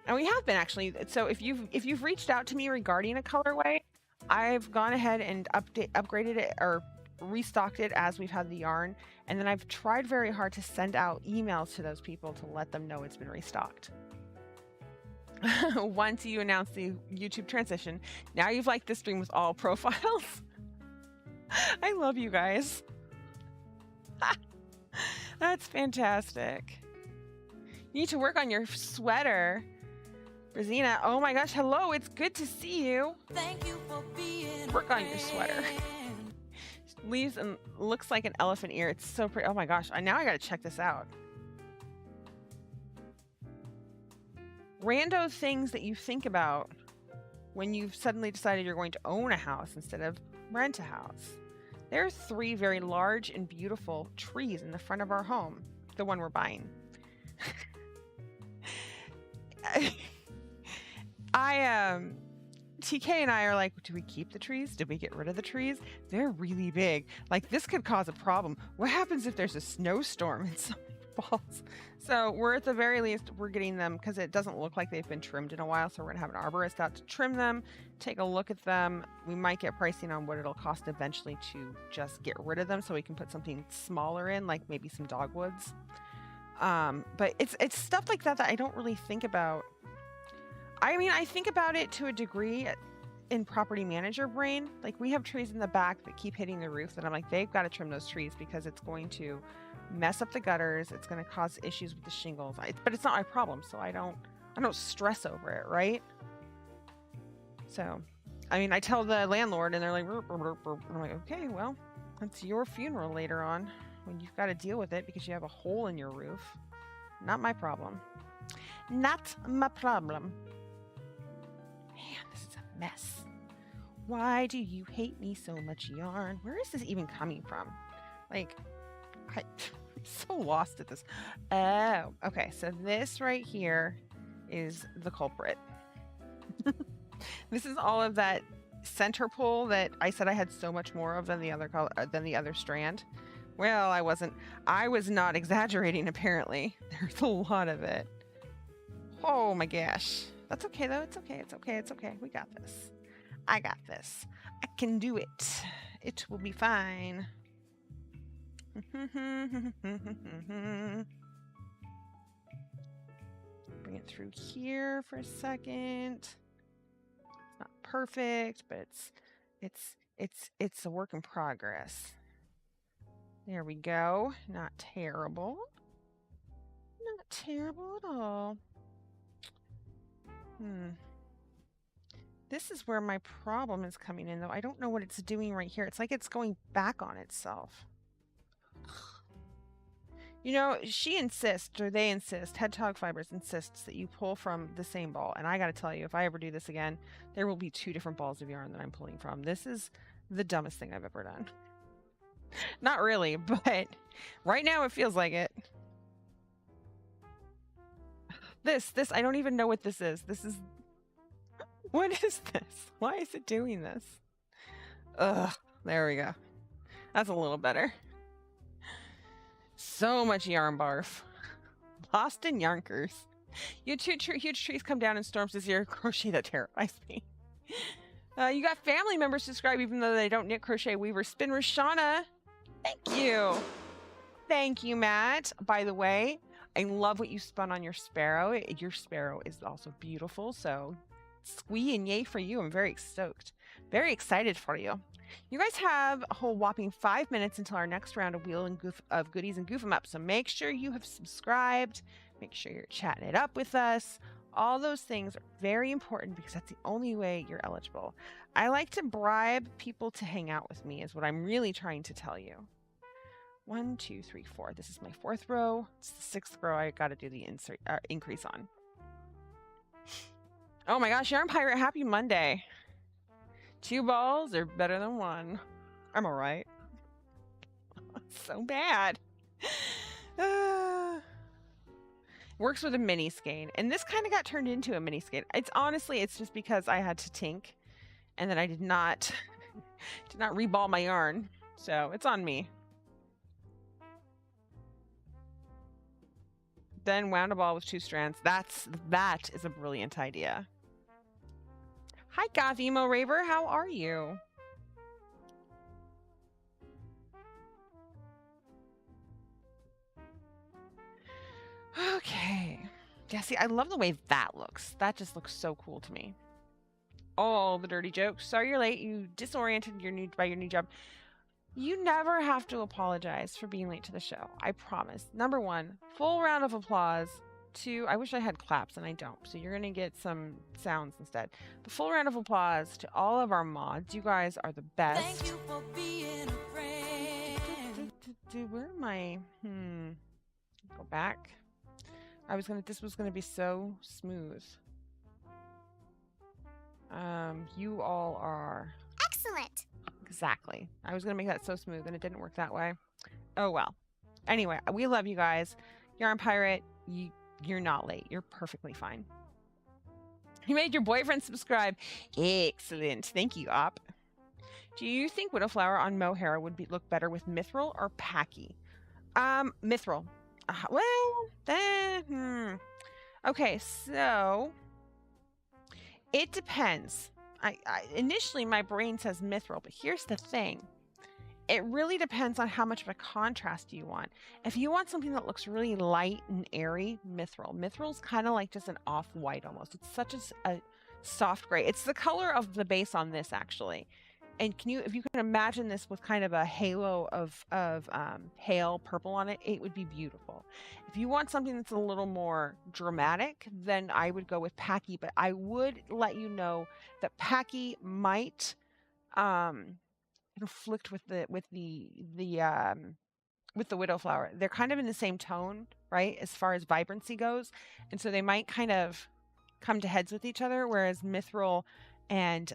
S1: And we have been actually. So if you've reached out to me regarding a colorway, I've gone ahead and upgraded it or restocked it as we've had the yarn. And then I've tried very hard to send out emails to those people to let them know it's been restocked. Once you announce the YouTube transition, now you've liked this stream with all profiles. I love you guys. That's fantastic. You need to work on your sweater. Rosina, oh my gosh, hello, it's good to see you.
S2: Thank you for being
S1: Work on your sweater. Leaves and looks like an elephant ear. It's so pretty. Oh my gosh, now I gotta check this out. Rando things that you think about when you've suddenly decided you're going to own a house instead of rent a house. There are 3 very large and beautiful trees in the front of our home. The one we're buying. TK and I are like, do we keep the trees? Did we get rid of the trees? They're really big. Like, this could cause a problem. What happens if there's a snowstorm and something falls? So we're at the very least, we're getting them because it doesn't look like they've been trimmed in a while. So we're going to have an arborist out to trim them, take a look at them. We might get pricing on what it'll cost eventually to just get rid of them so we can put something smaller in, like maybe some dogwoods. But it's stuff like that that I don't really think about. I mean, I think about it to a degree in property manager brain. Like, we have trees in the back that keep hitting the roof that I'm like, they've got to trim those trees because it's going to mess up the gutters. It's going to cause issues with the shingles. But it's not my problem, so I don't stress over it, right? So, I mean, I tell the landlord and they're like, burp, burp, burp. I'm like, okay, well, it's your funeral later on when you've got to deal with it because you have a hole in your roof. Not my problem. Not my problem. Man, this is a mess. Why do you hate me so much, yarn? Where is this even coming from? Like, I'm so lost at this. Oh, okay. So this right here is the culprit. This is all of that center pull that I said I had so much more of than the other color, than the other strand. Well, I was not exaggerating, apparently. There's a lot of it. Oh my gosh. That's okay though. It's okay. It's okay. It's okay. We got this. I got this. I can do it. It will be fine. Bring it through here for a second. It's not perfect, but it's a work in progress. There we go. Not terrible. Not terrible at all. This is where my problem is coming in, though. I don't know what it's doing right here. It's like it's going back on itself. You know, she insists, or they insist, Hedgehog Fibers insists that you pull from the same ball. And I got to tell you, if I ever do this again, there will be 2 different balls of yarn that I'm pulling from. This is the dumbest thing I've ever done. Not really, but right now it feels like it. This, I don't even know what this is. What is this? Why is it doing this? Ugh, there we go. That's a little better. So much yarn barf. Lost in Yarnkers. You had 2 huge trees come down in storms this year. Crochet, that terrifies me. You got family members subscribe even though they don't knit, crochet, weaver, spin. Rashana, thank you. Thank you, Matt. By the way, I love what you spun on your sparrow. Your sparrow is also beautiful, so Squee and yay for you. I'm very stoked. Very excited for you. You guys have a whole whopping 5 minutes until our next round of Wheel and Goof of Goodies and Goof 'em Up. So make sure you have subscribed. Make sure you're chatting it up with us. All those things are very important because that's the only way you're eligible. I like to bribe people to hang out with me is what I'm really trying to tell you. 1, 2, 3, 4. This is my 4th row. It's the 6th row I got to do the increase on. Oh my gosh, Yarn Pirate, happy Monday. 2 balls are better than 1. I'm all right. So bad. Works with a mini skein. And this kind of got turned into a mini skein. It's honestly, it's just because I had to tink and then I did not reball my yarn. So it's on me. Then wound a ball with 2 strands. That is a brilliant idea. Hi, Goth Emo Raver. How are you? Okay. Yeah, see, I love the way that looks. That just looks so cool to me. All the dirty jokes. Sorry you're late. You disoriented by your new job. You never have to apologize for being late to the show. I promise. Number 1, full round of applause. 2, I wish I had claps and I don't. So you're going to get some sounds instead. The full round of applause to all of our mods. You guys are the best.
S2: Thank you for being a friend.
S1: Where am I? Go back. This was going to be so smooth. You all are
S3: Excellent.
S1: exactly. I was going to make that so smooth and it didn't work that way. Oh well. Anyway, we love you guys. Yarn Pirate, you're not late. You're perfectly fine. You made your boyfriend subscribe. Excellent. Thank you, Op. Do you think Widowflower on mohair would look better with Mithril or Packy? Mithril. Well, then, Okay, so it depends. Initially, my brain says Mithril, but here's the thing. It really depends on how much of a contrast you want. If you want something that looks really light and airy, Mithril. Mithril's kind of like just an off-white almost. It's such a soft gray. It's the color of the base on this, actually. And if you can imagine this with kind of a halo of pale purple on it, it would be beautiful. If you want something that's a little more dramatic, then I would go with Packy. But I would let you know that Packy might conflict with the Widowflower. They're kind of in the same tone, right, as far as vibrancy goes, and so they might kind of come to heads with each other. Whereas Mithril and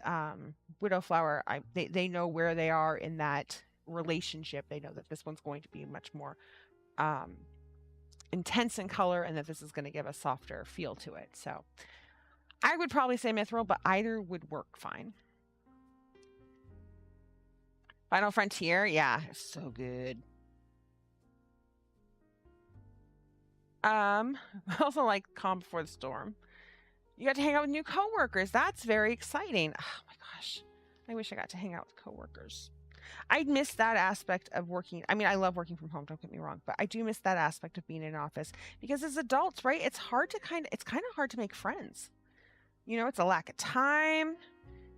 S1: Widowflower, they know where they are in that relationship. They know that this one's going to be much more intense in color, and that this is going to give a softer feel to it. So I would probably say Mithril, but either would work fine. Final Frontier, yeah, so good. I also like Calm Before the Storm. You got to hang out with new coworkers. That's very exciting. Oh my gosh. I wish I got to hang out with coworkers. I miss that aspect of working. I mean, I love working from home, don't get me wrong, but I do miss that aspect of being in an office because as adults, right, it's kind of hard to make friends. You know, it's a lack of time.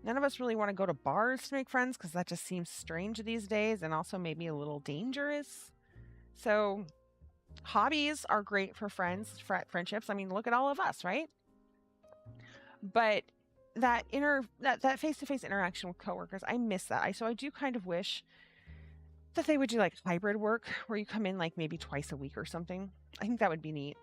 S1: None of us really want to go to bars to make friends because that just seems strange these days and also maybe a little dangerous. So hobbies are great for friendships. I mean, look at all of us, right? But that face-to-face interaction with coworkers, I miss that. So I do kind of wish that they would do like hybrid work where you come in like maybe twice a week or something. I think that would be neat.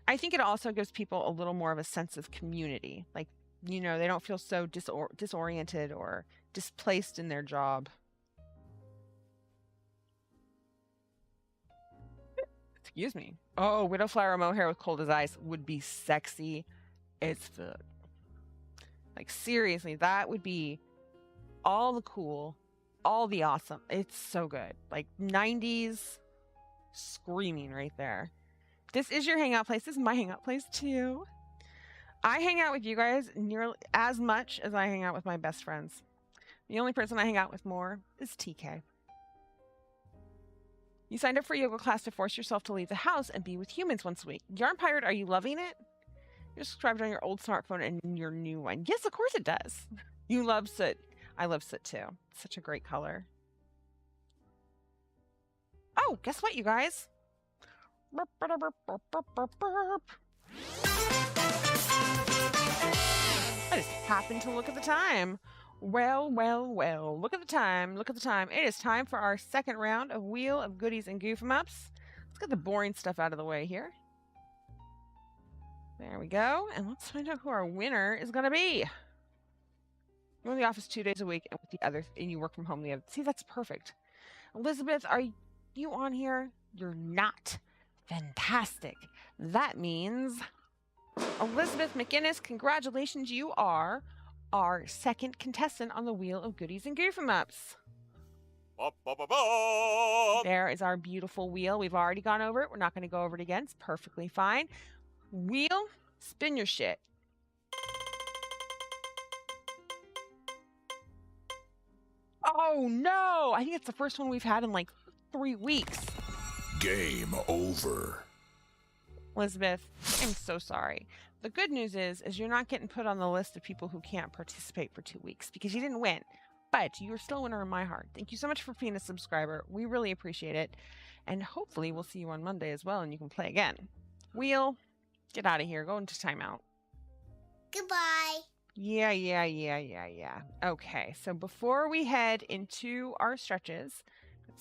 S1: I think it also gives people a little more of a sense of community. Like, you know, they don't feel so disoriented or displaced in their job. Excuse me. Oh, Widowflower mohair with cold as ice would be sexy as fuck. Like, seriously, that would be all the cool, all the awesome. It's so good. Like, 90s screaming right there. This is your hangout place. This is my hangout place, too. I hang out with you guys nearly as much as I hang out with my best friends. The only person I hang out with more is TK. You signed up for a yoga class to force yourself to leave the house and be with humans once a week. Yarn Pirate, are you loving it? You're subscribed on your old smartphone and your new one. Yes, of course it does. You love soot. I love soot too. Such a great color. Oh, guess what, you guys? I just happened to look at the time. Well, look at the time. Look at the time. It is time for our second round of Wheel of Goodies and Goof-em-ups. Let's get the boring stuff out of the way here. There we go. And let's find out who our winner is going to be. You're in the office 2 days a week and with the other, and you work from home the other. See, that's perfect. Elizabeth, are you on here? You're not. Fantastic. That means Elizabeth McInnes, congratulations. You are our second contestant on the Wheel of Goodies and Goof-em-ups. There is our beautiful wheel. We've already gone over it. We're not going to go over it again. It's perfectly fine. Wheel, spin your shit. Oh no! I think it's the first one we've had in like 3 weeks.
S4: Game over.
S1: Elizabeth, I'm so sorry. The good news is you're not getting put on the list of people who can't participate for 2 weeks because you didn't win. But you're still a winner in my heart. Thank you so much for being a subscriber. We really appreciate it. And hopefully we'll see you on Monday as well and you can play again. Wheel, get out of here. Go into timeout.
S3: Goodbye.
S1: Yeah. Okay, so before we head into our stretches,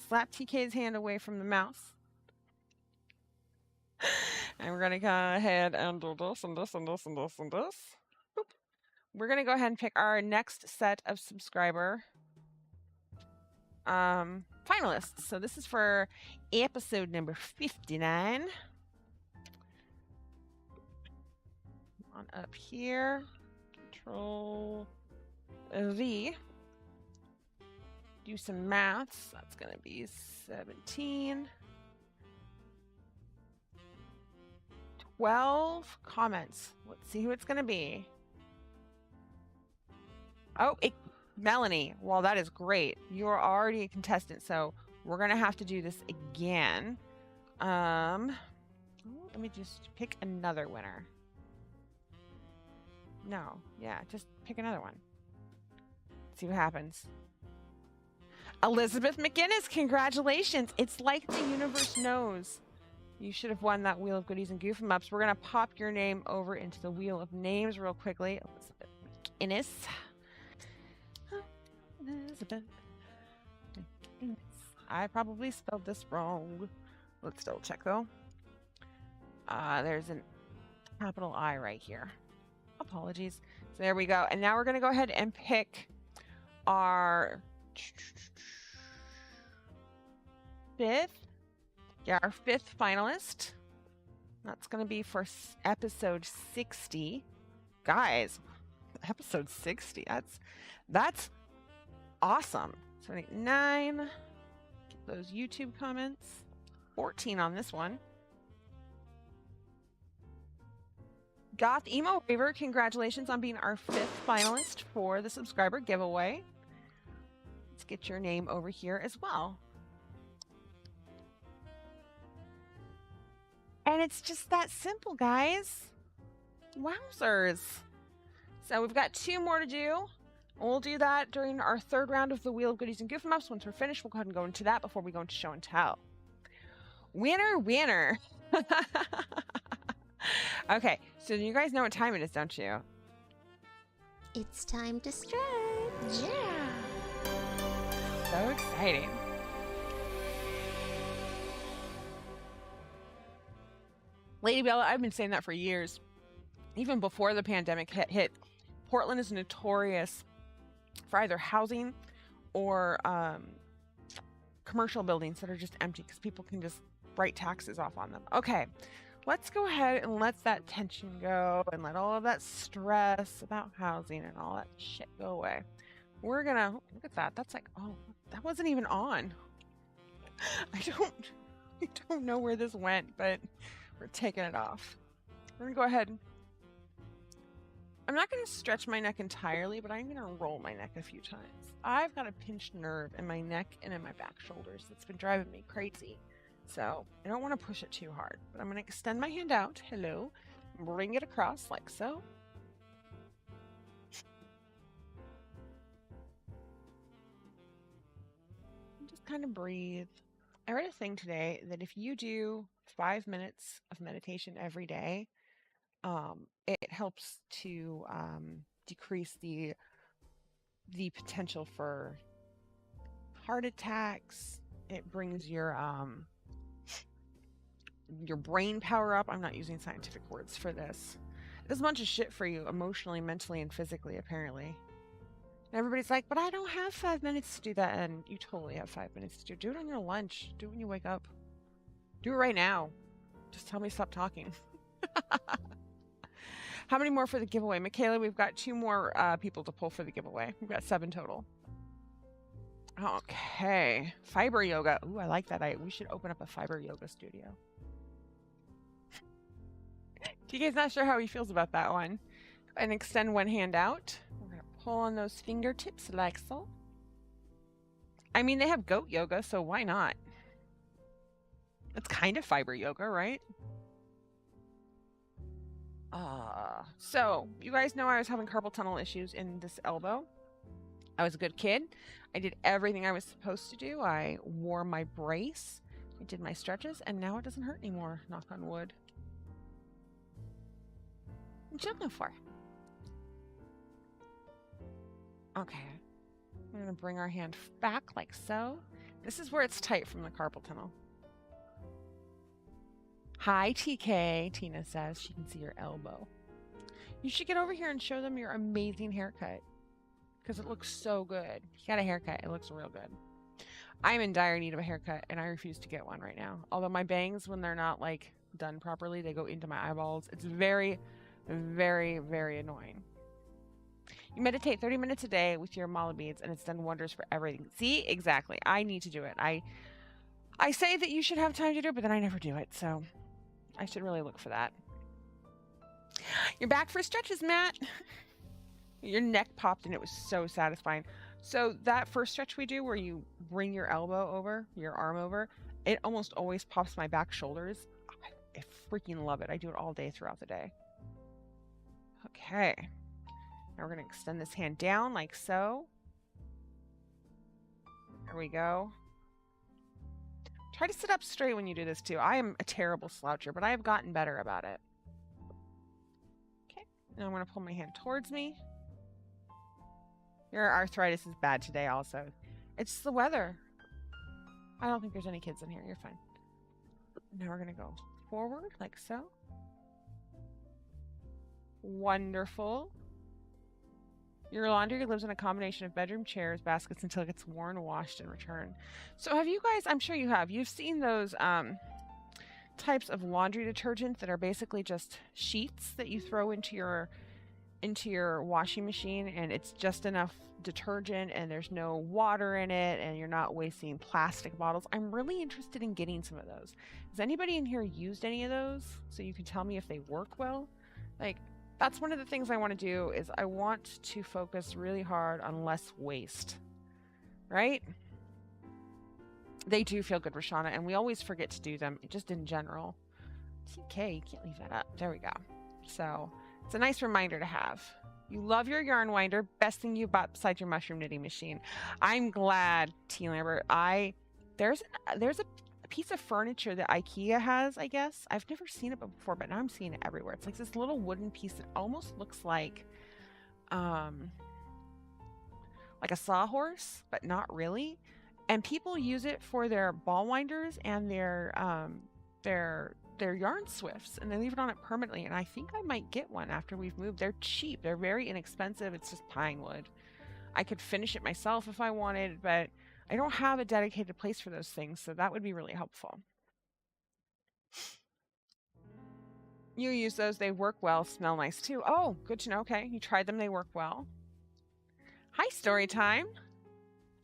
S1: slap TK's hand away from the mouse. And we're going to go ahead and do this and this and this and this and this. Boop. We're going to go ahead and pick our next set of subscriber finalists. So this is for episode number 59. On up here. Control V. Do some maths. That's going to be 17. 12 comments. Let's see who it's going to be. Oh, Melanie. Well, that is great. You're already a contestant, so we're going to have to do this again. Let me just pick another winner. No. Yeah, just pick another one. See what happens. Elizabeth McInnes, congratulations. It's like the universe knows. You should have won that Wheel of Goodies and Goof-em-ups. We're going to pop your name over into the Wheel of Names real quickly. Elizabeth McInnes. Elizabeth McInnes. I probably spelled this wrong. Let's double check though. There's a capital I right here. Apologies. So there we go. And now we're going to go ahead and pick our our fifth finalist. That's going to be for episode 60. Guys, episode 60. That's awesome. 79. Get those YouTube comments. 14 on this one. Goth Emo Raver, congratulations on being our fifth finalist for the subscriber giveaway. Let's get your name over here as well. And it's just that simple, guys. Wowzers. So we've got 2 more to do. We'll do that during our third round of the Wheel of Goodies and Goof-em-ups. Once we're finished, we'll go ahead and go into that before we go into show and tell. Winner. Okay, so you guys know what time it is, don't you?
S3: It's time to stretch.
S1: Yeah. So exciting. Lady Bella, I've been saying that for years. Even before the pandemic hit, Portland is notorious for either housing or commercial buildings that are just empty because people can just write taxes off on them. Okay, let's go ahead and let that tension go and let all of that stress about housing and all that shit go away. We're gonna, look at that. That's like, oh, that wasn't even on. I don't know where this went, but we're taking it off. We're gonna go ahead. I'm not gonna stretch my neck entirely, but I'm gonna roll my neck a few times. I've got a pinched nerve in my neck and in my back shoulders that's been driving me crazy. So I don't want to push it too hard, but I'm gonna extend my hand out. Hello. Bring it across like so. And just kind of breathe. I read a thing today that if you do 5 minutes of meditation every day, it helps to decrease the potential for heart attacks. It brings your brain power up. I'm not using scientific words for this. It does a bunch of shit for you emotionally, mentally, and physically, apparently. And everybody's like, but I don't have 5 minutes to do that. And you totally have 5 minutes to do it. Do it on your lunch. Do it when you wake up. Do it right now. Just tell me to stop talking. How many more for the giveaway? Michaela, we've got 2 more people to pull for the giveaway. We've got 7 total. Okay. Fiber yoga. Ooh, I like that. We should open up a fiber yoga studio. TK's not sure how he feels about that one. And extend one hand out. We're going to pull on those fingertips like so. I mean, they have goat yoga, so why not? It's kind of fiber yoga, right? So you guys know I was having carpal tunnel issues in this elbow. I was a good kid. I did everything I was supposed to do. I wore my brace. I did my stretches, and now it doesn't hurt anymore. Knock on wood. What you looking for? Okay. We're going to bring our hand back like so. This is where it's tight from the carpal tunnel. Hi, TK. Tina says she can see your elbow. You should get over here and show them your amazing haircut. Because it looks so good. You got a haircut. It looks real good. I'm in dire need of a haircut, and I refuse to get one right now. Although my bangs, when they're not, like, done properly, they go into my eyeballs. It's very, very, very annoying. You meditate 30 minutes a day with your mala beads, and it's done wonders for everything. See? Exactly. I need to do it. I say that you should have time to do it, but then I never do it, so I should really look for that. You're back for stretches, Matt. Your neck popped, and it was so satisfying. So that first stretch we do where you bring your elbow over, your arm over, it almost always pops my back shoulders. I freaking love it. I do it all day throughout the day. Okay. Now we're going to extend this hand down like so. There we go. Try to sit up straight when you do this too. I am a terrible sloucher, but I have gotten better about it. Okay. Now I'm going to pull my hand towards me. Your arthritis is bad today also. It's the weather. I don't think there's any kids in here. You're fine. Now we're going to go forward like so. Wonderful. Your laundry lives in a combination of bedroom chairs, baskets until it gets worn, washed, and returned. So have you guys, I'm sure you have, you've seen those types of laundry detergents that are basically just sheets that you throw into your washing machine, and it's just enough detergent and there's no water in it and you're not wasting plastic bottles. I'm really interested in getting some of those. Has anybody in here used any of those? So you can tell me if they work well. Like, that's one of the things I want to do is I want to focus really hard on less waste, right? They do feel good, Rashana, and we always forget to do them just in general. TK, you can't leave that up. There we go. So it's a nice reminder to have. You love your yarn winder. Best thing you bought besides your mushroom knitting machine. I'm glad, T. Lambert. There's a piece of furniture that IKEA has, I guess. I've never seen it before, but now I'm seeing it everywhere. It's like this little wooden piece that almost looks like a sawhorse, but not really. And people use it for their ball winders and their yarn swifts, and they leave it on it permanently. And I think I might get one after we've moved. They're cheap. They're very inexpensive. It's just pine wood. I could finish it myself if I wanted, but I don't have a dedicated place for those things, so that would be really helpful. You use those. They work well. Smell nice too. Oh, good to know. Okay, you tried them. They work well. Hi, story time.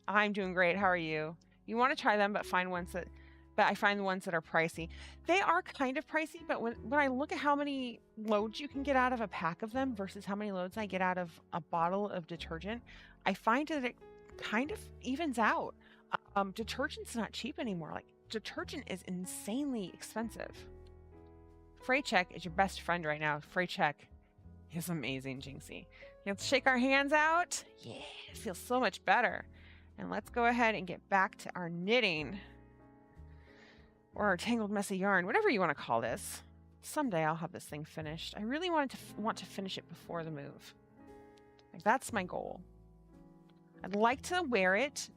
S1: I'm doing great. How are you? You want to try them, but find ones that... But I find the ones that are pricey. They are kind of pricey, but when I look at how many loads you can get out of a pack of them versus how many loads I get out of a bottle of detergent, I find that it kind of evens out. Detergent's not cheap anymore. Like, detergent is insanely expensive Freycheck is your best friend right now. Freycheck is amazing, Jinxie. Let's shake our hands out. Yeah, it feels so much better. And let's go ahead and get back to our knitting. Or our tangled messy yarn, whatever you want to call this. Someday I'll have this thing finished. I really want to finish it before the move. Like, that's my goal. I'd like to wear it.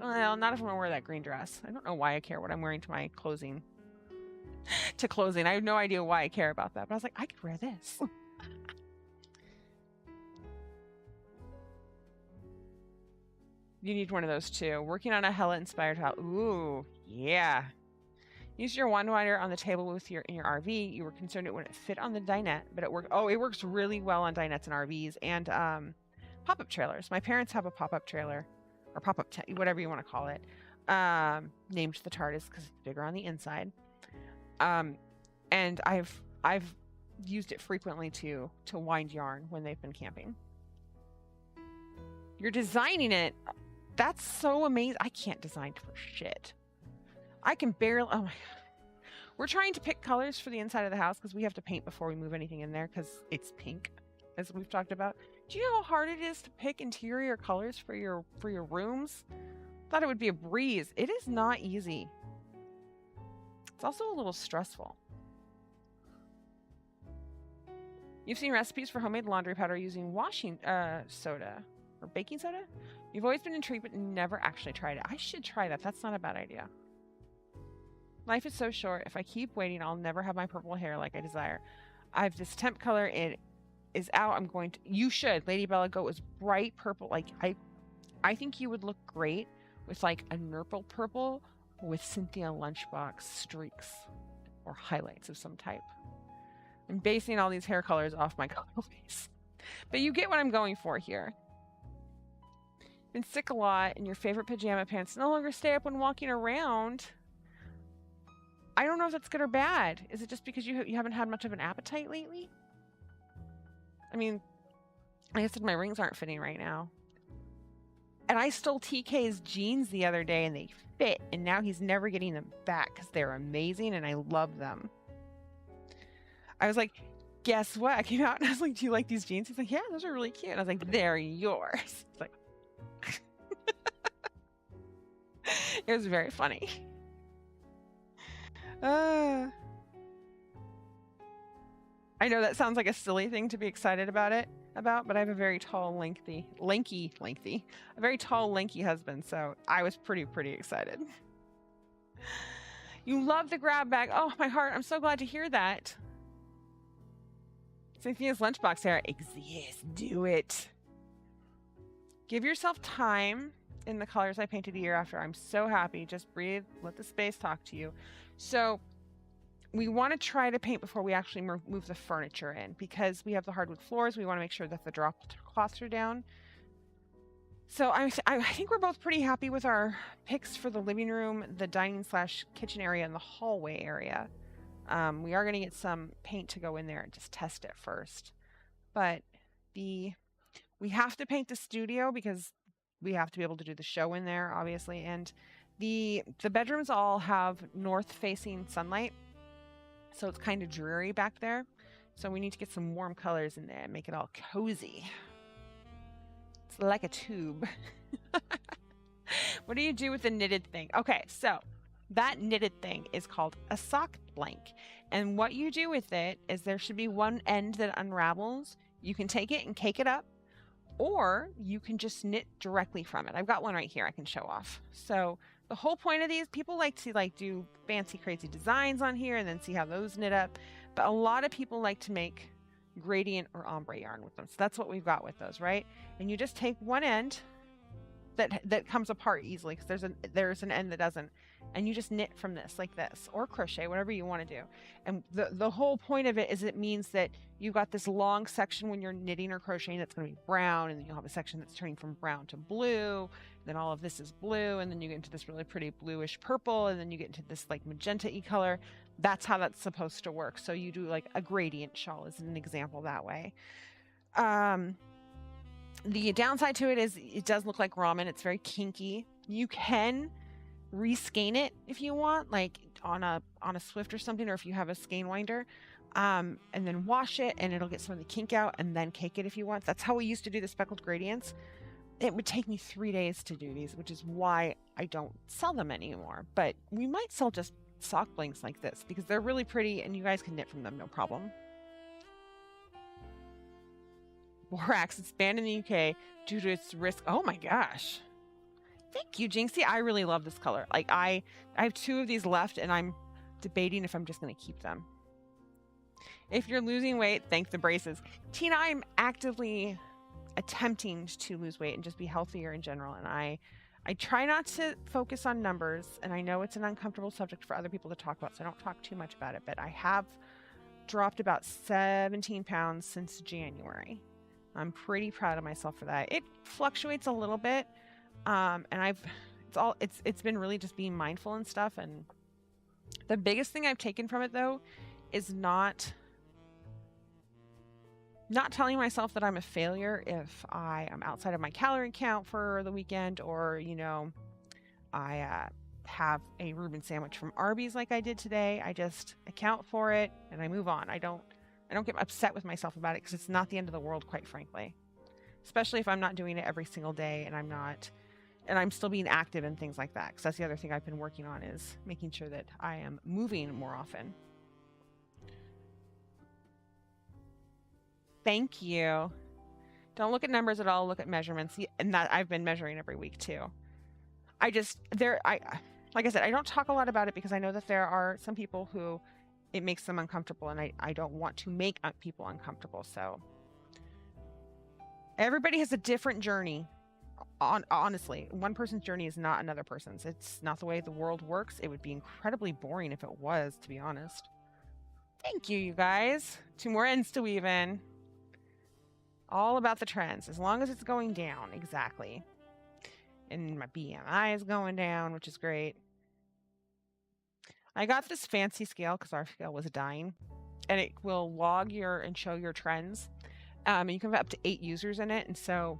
S1: Well, not if I'm going to wear that green dress. I don't know why I care what I'm wearing to my closing. To closing. I have no idea why I care about that. But I was like, I could wear this. You need one of those too. Working on a Hella-inspired towel. Ooh, yeah. Use your wand winder on the table with in your RV. You were concerned it wouldn't fit on the dinette, but it worked. Oh, it works really well on dinettes and RVs and pop-up trailers. My parents have a pop-up trailer, or pop-up, whatever you want to call it, named the TARDIS because it's bigger on the inside. And I've used it frequently to wind yarn when they've been camping. You're designing it. That's so amazing. I can't design for shit. I can barely. Oh my god. We're trying to pick colors for the inside of the house because we have to paint before we move anything in there because it's pink, as we've talked about. Do you know how hard it is to pick interior colors for your rooms? Thought it would be a breeze. It is not easy. It's also a little stressful. You've seen recipes for homemade laundry powder using washing soda or baking soda? You've always been intrigued but never actually tried it. I should try that. That's not a bad idea. Life is so short. If I keep waiting, I'll never have my purple hair like I desire. I have this temp color. It is out. I'm going to... You should. Lady Bella, go as bright purple. Like, I think you would look great with, like, a nurple purple with Cynthia Lunchbox streaks or highlights of some type. I'm basing all these hair colors off my color face. But you get what I'm going for here. Been sick a lot, and your favorite pajama pants no longer stay up when walking around. I don't know if that's good or bad. Is it just because you haven't had much of an appetite lately? I mean, like I said, my rings aren't fitting right now. And I stole TK's jeans the other day, and they fit, and now he's never getting them back because they're amazing, and I love them. I was like, guess what? I came out, and I was like, do you like these jeans? He's like, yeah, those are really cute. And I was like, they're yours. It's like... It was very funny. I know that sounds like a silly thing to be excited about, but I have a very tall, lanky, a very tall, lanky husband, so I was pretty excited. You love the grab bag. Oh, my heart. I'm so glad to hear that. Cynthia's lunchbox hair. Yes, do it. Give yourself time in the colors I painted a year after. I'm so happy. Just breathe. Let the space talk to you. So we want to try to paint before we actually move the furniture in because we have the hardwood floors. We want to make sure that the drop cloths are down. So I think we're both pretty happy with our picks for the living room, the dining/kitchen area, and the hallway area. We are going to get some paint to go in there and just test it first. But we have to paint the studio because we have to be able to do the show in there, obviously. And the bedrooms all have north-facing sunlight, so it's kind of dreary back there. So we need to get some warm colors in there and make it all cozy. It's like a tube. What do you do with the knitted thing? Okay, so that knitted thing is called a sock blank. And what you do with it is there should be one end that unravels. You can take it and cake it up, or you can just knit directly from it. I've got one right here I can show off. So the whole point of these, people like to do fancy crazy designs on here and then see how those knit up. But a lot of people like to make gradient or ombre yarn with them. So that's what we've got with those, right? And you just take one end that comes apart easily because there's an end that doesn't. And you just knit from this like this, or crochet, whatever you want to do. And the whole point of it is it means that you've got this long section when you're knitting or crocheting that's going to be brown, and then you'll have a section that's turning from brown to blue. Then all of this is blue, and then you get into this really pretty bluish purple, and then you get into this like magenta-y color. That's how that's supposed to work. So you do like a gradient shawl as an example that way. The downside to it is it does look like ramen. It's very kinky. You can reskein it if you want, like on a Swift or something, or if you have a skein winder. and then wash it, and it'll get some of the kink out, and then cake it if you want. That's how we used to do the speckled gradients. It would take me 3 days to do these, which is why I don't sell them anymore. But we might sell just sock blanks like this because they're really pretty and you guys can knit from them, no problem. Borax, it's banned in the UK due to its risk. Oh my gosh. Thank you, Jinxie. I really love this color. Like I have 2 of these left and I'm debating if I'm just going to keep them. If you're losing weight, thank the braces. Tina, I'm actively attempting to lose weight and just be healthier in general. And I try not to focus on numbers. And I know it's an uncomfortable subject for other people to talk about, so I don't talk too much about it. But I have dropped about 17 pounds since January. I'm pretty proud of myself for that. It fluctuates a little bit. And it's been really just being mindful and stuff. And the biggest thing I've taken from it though is not telling myself that I'm a failure if I am outside of my calorie count for the weekend, or, you know, I have a Reuben sandwich from Arby's like I did today. I just account for it and I move on. I don't get upset with myself about it because it's not the end of the world, quite frankly. Especially if I'm not doing it every single day and I'm still being active and things like that. Because that's the other thing I've been working on, is making sure that I am moving more often. Thank you. Don't look at numbers at all. Look at measurements. And that I've been measuring every week too. Like I said, I don't talk a lot about it because I know that there are some people who it makes them uncomfortable, and I don't want to make people uncomfortable. So everybody has a different journey. Honestly, one person's journey is not another person's. It's not the way the world works. It would be incredibly boring if it was, to be honest. Thank you, you guys. 2 more ends to weave in. All about the trends, as long as it's going down. Exactly. And my BMI is going down, which is great. I got this fancy scale because our scale was dying, and it will log and show your trends. And you can have up to 8 users in it, and so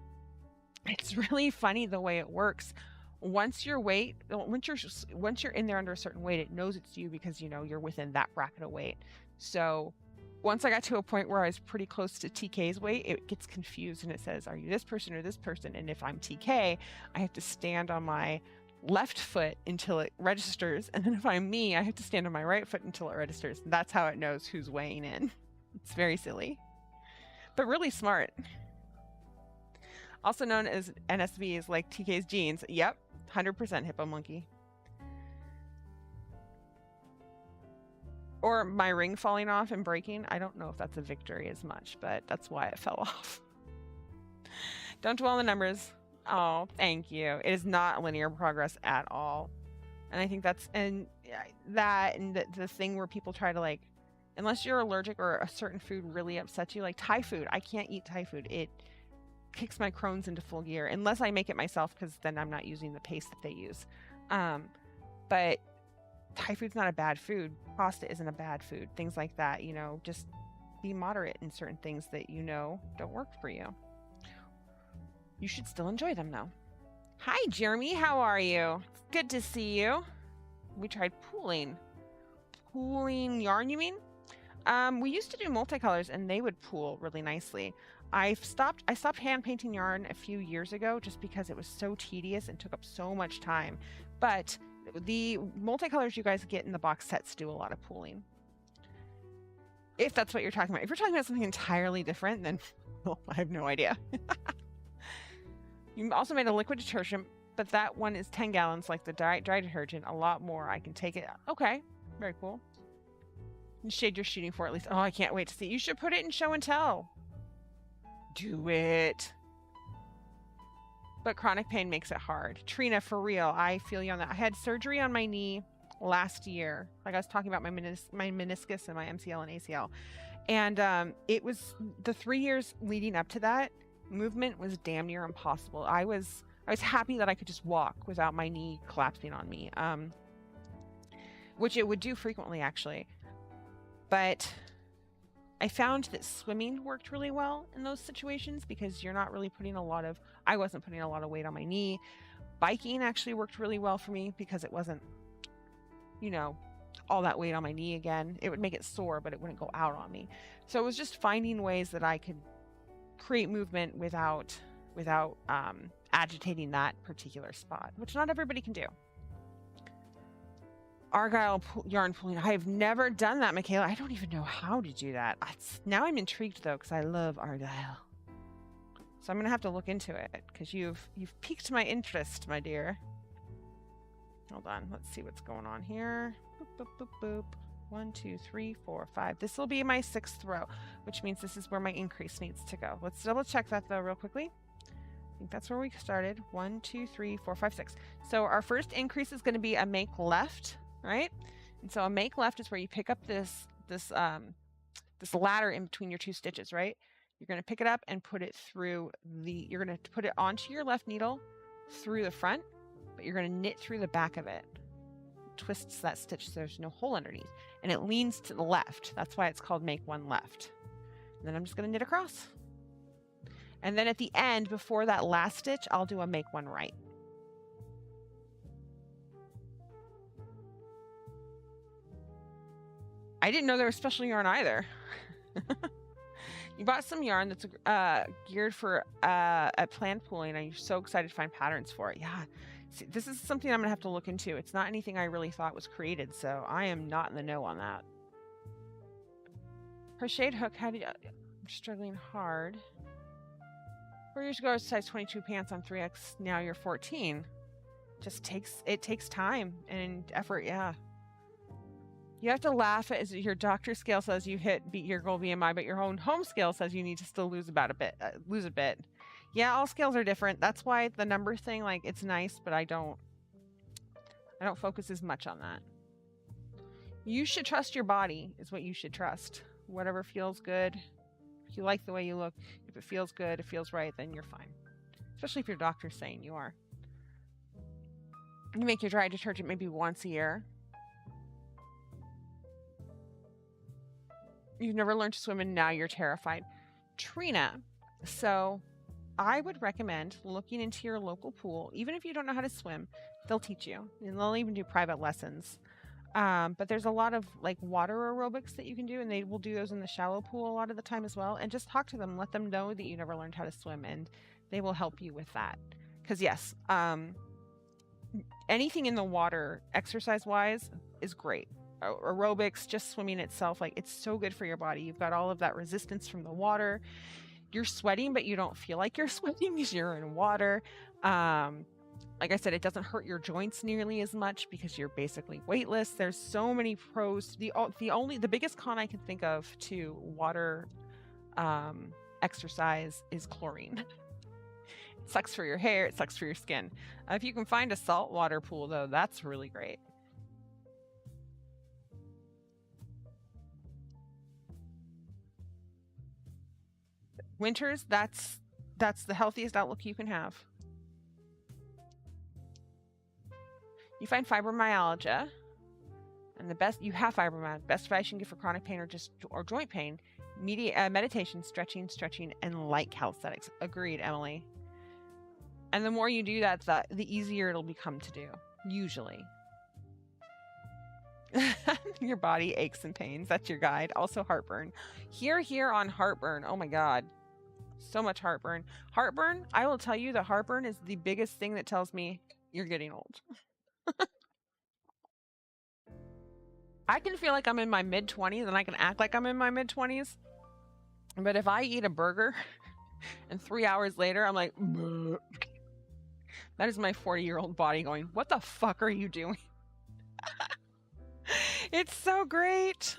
S1: it's really funny the way it works. Once you're in there under a certain weight, it knows it's you because, you know, you're within that bracket of weight. So once I got to a point where I was pretty close to TK's weight, it gets confused and it says, are you this person or this person? And if I'm TK, I have to stand on my left foot until it registers. And then if I'm me, I have to stand on my right foot until it registers. And that's how it knows who's weighing in. It's very silly, but really smart. Also known as NSVs, like TK's jeans. Yep, 100% hippo monkey. Or my ring falling off and breaking. I don't know if that's a victory as much, but that's why it fell off. Don't dwell on the numbers. Oh, thank you. It is not linear progress at all. And I think the thing where people try to, like, unless you're allergic or a certain food really upsets you, like Thai food. I can't eat Thai food. It kicks my Crohn's into full gear unless I make it myself, because then I'm not using the paste that they use. But Thai food's not a bad food. Pasta isn't a bad food. Things like that, you know, just be moderate in certain things that you know don't work for you. You should still enjoy them though. Hi, Jeremy. How are you? It's good to see you. We tried pooling. Pooling yarn, you mean? We used to do multicolors and they would pool really nicely. I stopped hand painting yarn a few years ago just because it was so tedious and took up so much time. But the multicolors you guys get in the box sets do a lot of pooling. If that's what you're talking about. If you're talking about something entirely different, then well, I have no idea. You also made a liquid detergent, but that one is 10 gallons like the dry detergent. A lot more. I can take it. Okay. Very cool. And shade you're shooting for at least. Oh, I can't wait to see. You should put it in show and tell. Do it. But chronic pain makes it hard. Trina, for real, I feel you on that. I had surgery on my knee last year. Like I was talking about my meniscus and my MCL and ACL. And it was the 3 years leading up to that, movement was damn near impossible. I was happy that I could just walk without my knee collapsing on me, which it would do frequently actually. But I found that swimming worked really well in those situations because you're not really I wasn't putting a lot of weight on my knee. Biking actually worked really well for me because it wasn't, you know, all that weight on my knee again. It would make it sore, but it wouldn't go out on me. So it was just finding ways that I could create movement without agitating that particular spot, which not everybody can do. Argyle yarn pulling. I have never done that, Michaela. I don't even know how to do that. Now I'm intrigued though, because I love Argyle. So I'm gonna have to look into it because you've piqued my interest, my dear. Hold on, let's see what's going on here. Boop, boop, boop, boop. 1, 2, 3, 4, 5. This will be my 6th row, which means this is where my increase needs to go. Let's double check that though real quickly. I think that's where we started. 1, 2, 3, 4, 5, 6. So our first increase is going to be a make left, right? And so a make left is where you pick up this ladder in between your 2 stitches, right? You're going to pick it up and put it through you're going to put it onto your left needle through the front, but you're going to knit through the back of it. Twists that stitch so there's no hole underneath, and it leans to the left. That's why it's called make one left. And then I'm just going to knit across. And then at the end, before that last stitch, I'll do a make one right. I didn't know there was special yarn either. You bought some yarn that's geared for at planned pooling, and you're so excited to find patterns for it. Yeah. See, this is something I'm going to have to look into. It's not anything I really thought was created, so I am not in the know on that. Crocheted hook, I'm struggling hard. 4 years ago, I was size 22 pants on 3X. Now you're 14. It takes time and effort, yeah. You have to laugh as your doctor scale says you beat your goal BMI, but your own home scale says you need to still lose a bit. Yeah, all scales are different. That's why the number thing, like, it's nice, but I don't focus as much on that. You should trust your body is what you should trust. Whatever feels good. If you like the way you look, if it feels good, it feels right, then you're fine. Especially if your doctor's saying you are. You make your dry detergent maybe once a year. You've never learned to swim and now you're terrified. Trina, so I would recommend looking into your local pool. Even if you don't know how to swim, they'll teach you. And they'll even do private lessons. But there's a lot of like water aerobics that you can do, and they will do those in the shallow pool a lot of the time as well. And just talk to them, let them know that you never learned how to swim, and they will help you with that. Because yes, anything in the water exercise-wise is great. Aerobics, just swimming itself, like it's so good for your body. You've got all of that resistance from the water. You're sweating, but you don't feel like you're sweating because you're in water. Like I said, it doesn't hurt your joints nearly as much because you're basically weightless. There's so many pros. The biggest con I can think of to water exercise is chlorine. It sucks for your hair. It sucks for your skin. If you can find a saltwater pool, though, that's really great. Winters, that's the healthiest outlook you can have. You find fibromyalgia, and you have fibromyalgia. Best advice you can get for chronic pain or joint pain: meditation, stretching, and light calisthenics. Agreed, Emily. And the more you do that, the easier it'll become to do. Usually. Your body aches and pains. That's your guide. Also heartburn. Here on heartburn. Oh my God. So much heartburn. Heartburn, I will tell you that heartburn is the biggest thing that tells me you're getting old. I can feel like I'm in my mid-20s and I can act like I'm in my mid-20s. But if I eat a burger and 3 hours later I'm like, bleh. That is my 40-year-old body going, what the fuck are you doing? It's so great.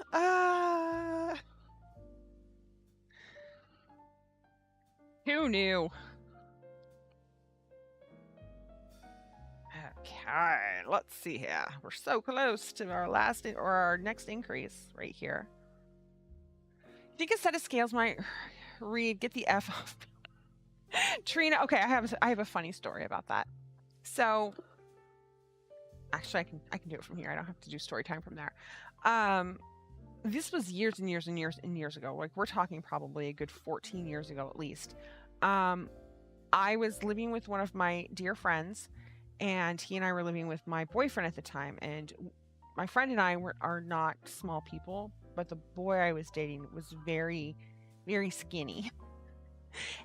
S1: Who knew? Okay, let's see here. We're so close to our next increase right here. I think a set of scales might read, get the F off. Trina, okay, I have a funny story about that. So, actually, I can do it from here. I don't have to do story time from there. This was years and years and years and years ago. Like, we're talking probably a good 14 years ago at least. I was living with one of my dear friends, and he and I were living with my boyfriend at the time. And my friend and I are not small people, but the boy I was dating was very, very skinny.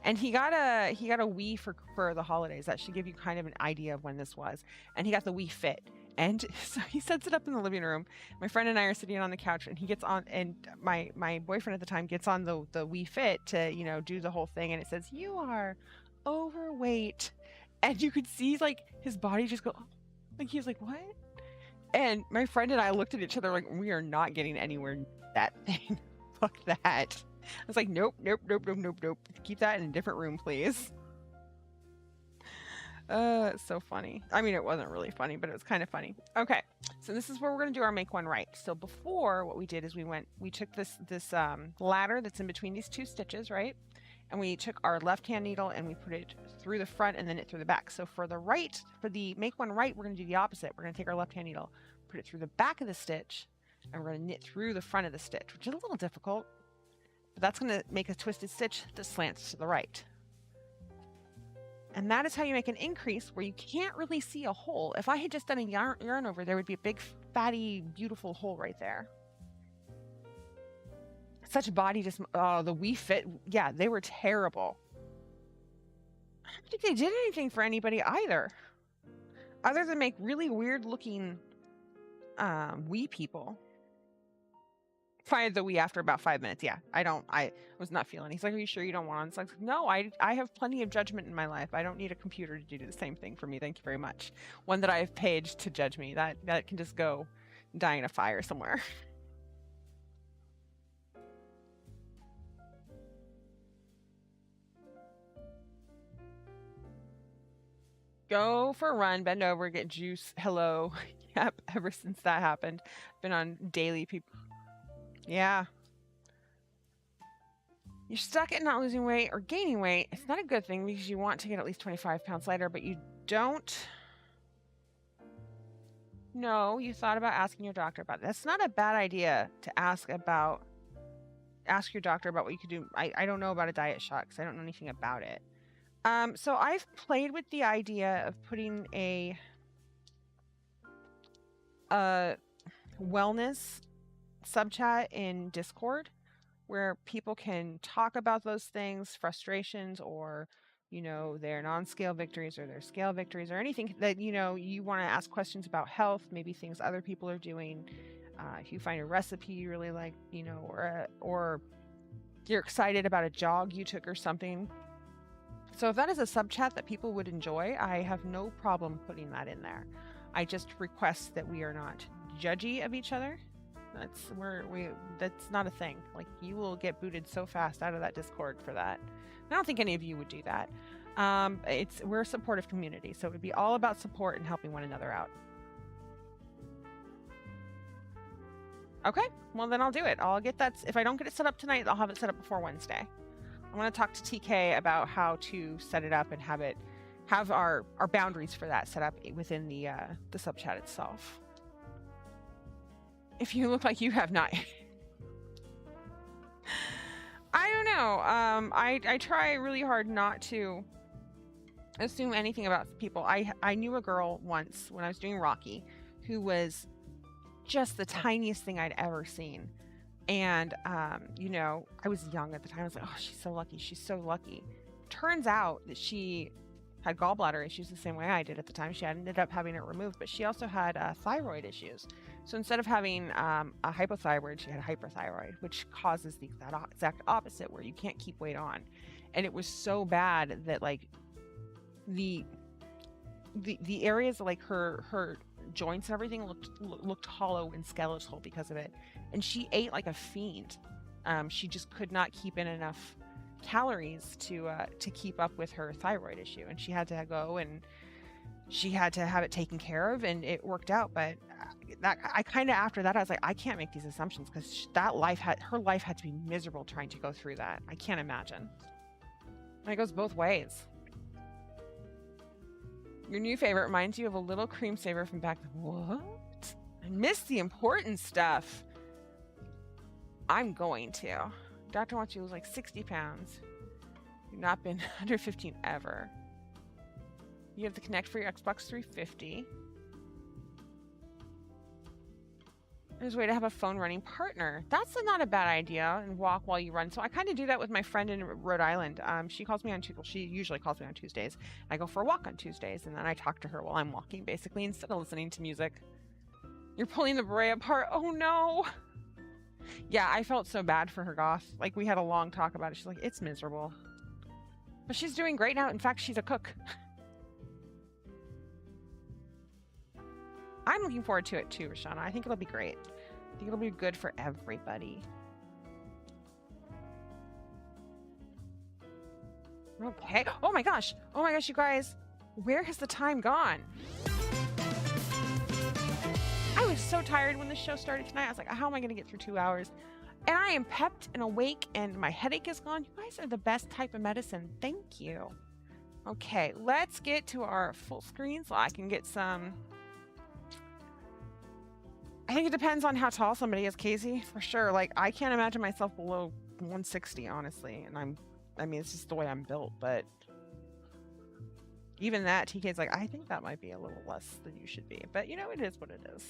S1: And he got a Wii for the holidays. That should give you kind of an idea of when this was. And he got the Wii Fit. And so he sets it up in the living room. My friend and I are sitting on the couch, and he gets on, and my boyfriend at the time gets on the Wii Fit to, you know, do the whole thing, and it says, "You are overweight." And you could see like his body just go, like he was like, "What?" And my friend and I looked at each other like, we are not getting anywhere near that thing. Fuck that. I was like, nope. Keep that in a different room, please. It's so funny. I mean, it wasn't really funny, but it was kind of funny. Okay, so this is where we're gonna do our make one right. So before, what we did is we took this ladder that's in between these two stitches, right? And we took our left-hand needle and we put it through the front and then it through the back. So for the make one right, we're gonna do the opposite. We're gonna take our left-hand needle, put it through the back of the stitch, and we're gonna knit through the front of the stitch, which is a little difficult, but that's gonna make a twisted stitch that slants to the right. And that is how you make an increase where you can't really see a hole. If I had just done a yarn over, there would be a big, fatty, beautiful hole right there. Such body just, oh, the Wii Fit, yeah, they were terrible. I don't think they did anything for anybody either. Other than make really weird looking Wii people. Fired the Wii after about 5 minutes. Yeah, I was not feeling it. He's like, "Are you sure you don't want it?" It's like, no, I have plenty of judgment in my life. I don't need a computer to do the same thing for me. Thank you very much. One that I have paid to judge me. That can just go die in a fire somewhere. Go for a run, bend over, get juice. Hello. Yep, ever since that happened, been on daily people. Yeah. You're stuck at not losing weight or gaining weight. It's not a good thing because you want to get at least 25 pounds lighter, but you don't. No, you thought about asking your doctor about it. That's not a bad idea to ask your doctor about what you could do. I don't know about a diet shot because I don't know anything about it. So I've played with the idea of putting a wellness subchat in Discord where people can talk about those things, frustrations, or, you know, their non-scale victories or their scale victories or anything that, you know, you want to ask questions about health, maybe things other people are doing. If you find a recipe you really like, you know, or you're excited about a jog you took or something. So if that is a sub chat that people would enjoy, I have no problem putting that in there. I just request that we are not judgy of each other. That's not a thing. Like, you will get booted so fast out of that Discord for that. I don't think any of you would do that. We're a supportive community, so it would be all about support and helping one another out. Okay, well then I'll do it. I'll get that. If I don't get it set up tonight, I'll have it set up before Wednesday. I'm going to talk to TK about how to set it up and have our boundaries for that set up within the sub chat itself. If you look like you have not. I don't know. I try really hard not to assume anything about people. I knew a girl once when I was doing Rocky who was just the tiniest thing I'd ever seen. And, you know, I was young at the time. I was like, oh, she's so lucky. She's so lucky. Turns out that she had gallbladder issues the same way I did at the time. She ended up having it removed, but she also had thyroid issues. So instead of having a hypothyroid, she had a hyperthyroid, which causes that exact opposite, where you can't keep weight on. And it was so bad that, like, the areas like her joints and everything looked hollow and skeletal because of it. And she ate like a fiend. She just could not keep in enough calories to keep up with her thyroid issue, and she had to go and she had to have it taken care of, and it worked out. But I kind of, after that, I was like, I can't make these assumptions, because her life had to be miserable trying to go through that. I can't imagine. And it goes both ways. Your new favorite reminds you of a little cream saver from back. What? I missed the important stuff. I'm going to. Doctor wants you to lose like 60 pounds. You've not been under 15 ever. You have the Connect for your Xbox 350. There's a way to have a phone running partner. That's not a bad idea, and walk while you run. So I kind of do that with my friend in Rhode Island. She calls me on she usually calls me on Tuesdays. I go for a walk on Tuesdays, and then I talk to her while I'm walking, basically, instead of listening to music. You're pulling the beret apart. Oh no. Yeah, I felt so bad for her, Goth. Like, we had a long talk about it. She's like, it's miserable. But she's doing great now. In fact, she's a cook. I'm looking forward to it too, Rashana. I think it'll be great. I think it'll be good for everybody. Okay. Oh my gosh. Oh my gosh, you guys. Where has the time gone? I was so tired when the show started tonight. I was like, how am I going to get through 2 hours? And I am pepped and awake and my headache is gone. You guys are the best type of medicine. Thank you. Okay, let's get to our full screen so I can get some... I think it depends on how tall somebody is, Casey, for sure. Like, I can't imagine myself below 160, honestly. And I mean, it's just the way I'm built, but even that, TK's like, I think that might be a little less than you should be. But, you know, it is what it is.